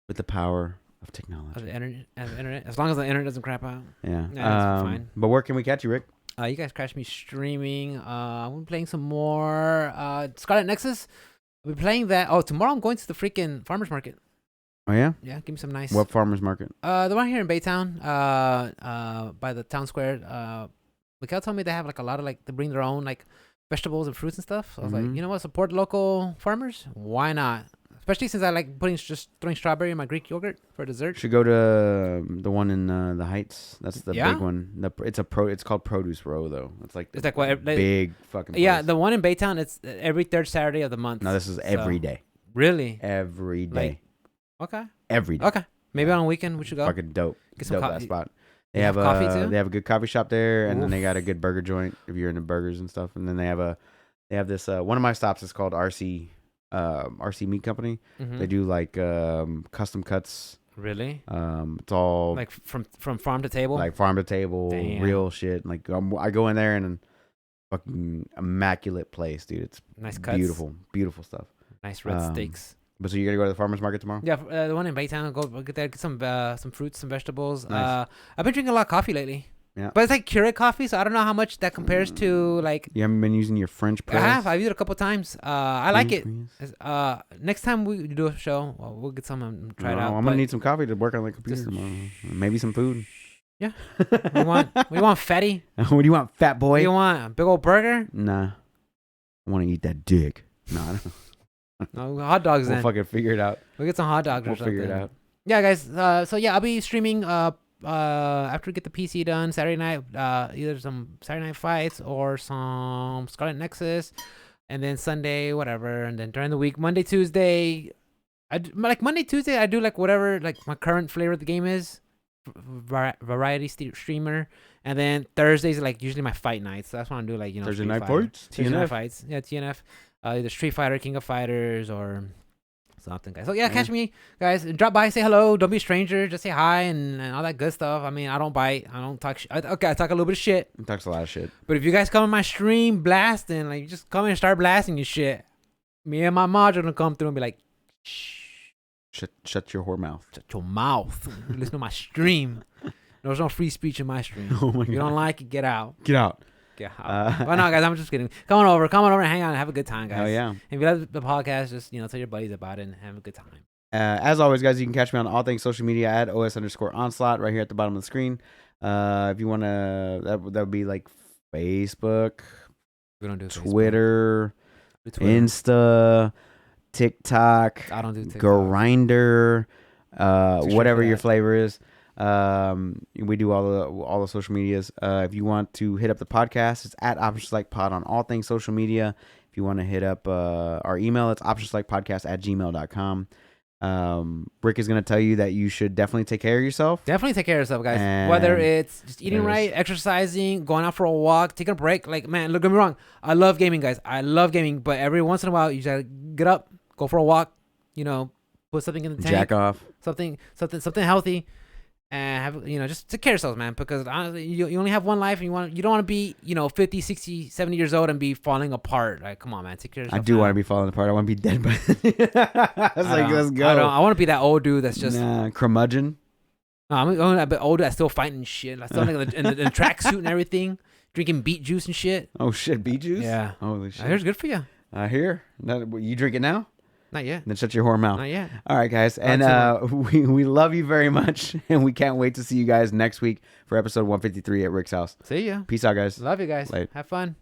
with the power of technology. Of the internet, as long as the internet doesn't crap out. Yeah. That's fine. But where can we catch you, Rick? You guys catch me streaming. I'm playing some more Scarlet Nexus. I'll be playing that. Oh, tomorrow I'm going to the freaking farmers market. Oh yeah. Yeah, give me some nice. What farmers market? The one here in Baytown. By the town square. Mikhail told me they have like a lot of like they bring their own like vegetables and fruits and stuff. So I was like, you know what, support local farmers. Why not? Especially since I like throwing strawberry in my Greek yogurt for dessert. Should go to the one in the Heights. That's the big one. It's called Produce Row though. It's like what big fucking. Yeah, place. The one in Baytown. It's every third Saturday of the month. No, this is every day. Really? Every day. Okay. Every day. Okay. Maybe on a weekend we should go. Fucking dope. Get some coffee. That spot. They have coffee too. They have a good coffee shop there, and then they got a good burger joint if you're into burgers and stuff. And then they have this one of my stops is called RC Meat Company. Mm-hmm. They do like custom cuts. Really? It's all like from farm to table. Like farm to table, Damn. Real shit. Like I go in there and fucking immaculate place, dude. It's nice cuts. Beautiful stuff. Nice red steaks. But so you're gonna go to the farmers market tomorrow? Yeah, the one in Baytown. Go get there, get some fruits, some vegetables. Nice. I've been drinking a lot of coffee lately. Yeah. But it's like Keurig coffee, so I don't know how much that compares to like. You haven't been using your French press? I have. I've used it a couple times. I like it. Next time we do a show, we'll get some and try it out. I'm gonna need some coffee to work on the computer tomorrow. Maybe some food. Yeah. We want fatty. What do you want, fat boy? What do you want? A big old burger? Nah. I want to eat that dick. Nah. I don't. No, hot dogs then. We'll fucking figure it out. We'll get some hot dogs or something. We'll figure it out. Yeah, guys. So yeah, I'll be streaming after we get the PC done Saturday night, either some Saturday Night Fights or some Scarlet Nexus, and then Sunday whatever, and then during the week Monday Tuesday I do like whatever like my current flavor of the game is, variety streamer, and then Thursdays are like usually my fight nights, so that's what I do, like, you know, Thursday night fights, Thursday night fights, yeah, TNF, either Street Fighter, King of Fighters, or something, guys. So yeah, catch me, guys. Drop by, say hello. Don't be a stranger. Just say hi and all that good stuff. I mean, I don't bite. I don't talk. Okay, I talk a little bit of shit. He talks a lot of shit. But if you guys come on my stream blasting, like, just come in and start blasting your shit, me and my mod are gonna come through and be like, shh. Shut your whore mouth. Shut your mouth. Listen to my stream. There's no free speech in my stream. Oh my God. If you don't like it, get out. Get out. But no, guys, I'm just kidding. Come on over and hang out and have a good time, guys. Oh yeah. If you love the podcast, just, you know, tell your buddies about it and have a good time. As always, guys, you can catch me on all things social media at @OS_onslaught right here at the bottom of the screen. If you want to, that would be like Facebook, We don't do Twitter, Insta, TikTok. I don't do TikTok. Grindr, whatever your that. flavor is. We do all the social medias. If you want to hit up the podcast, it's at optionselectpod on all things social media. If you want to hit up our email, it's optionselectpodcast@gmail.com. Rick is going to tell you that you should definitely take care of yourself. Definitely take care of yourself, guys. And whether it's just eating right, exercising, going out for a walk, taking a break. Like, man, look, get me wrong. I love gaming, guys. I love gaming. But every once in a while, you gotta get up, go for a walk, you know, put something in the tank. Jack off. Something healthy. And have, you know, just take care of yourselves, man, because honestly, you only have one life, and you don't want to be, you know, 50, 60, 70 years old and be falling apart. Like, come on, man, take care of yourself. I do want to be falling apart. I want to be dead by I was like, let's go. I want to be that old dude that's just curmudgeon. No, I'm a bit older that's still fighting shit. Like, still like in the tracksuit and everything, drinking beet juice and shit. Oh shit, beet juice? Yeah. Holy shit. I hear it's good for you. I hear. You drink it now? Not yet. Then shut your whore mouth. Not yet. All right, guys. And we love you very much. And we can't wait to see you guys next week for episode 153 at Rick's house. See ya. Peace out, guys. Love you guys. Later. Have fun.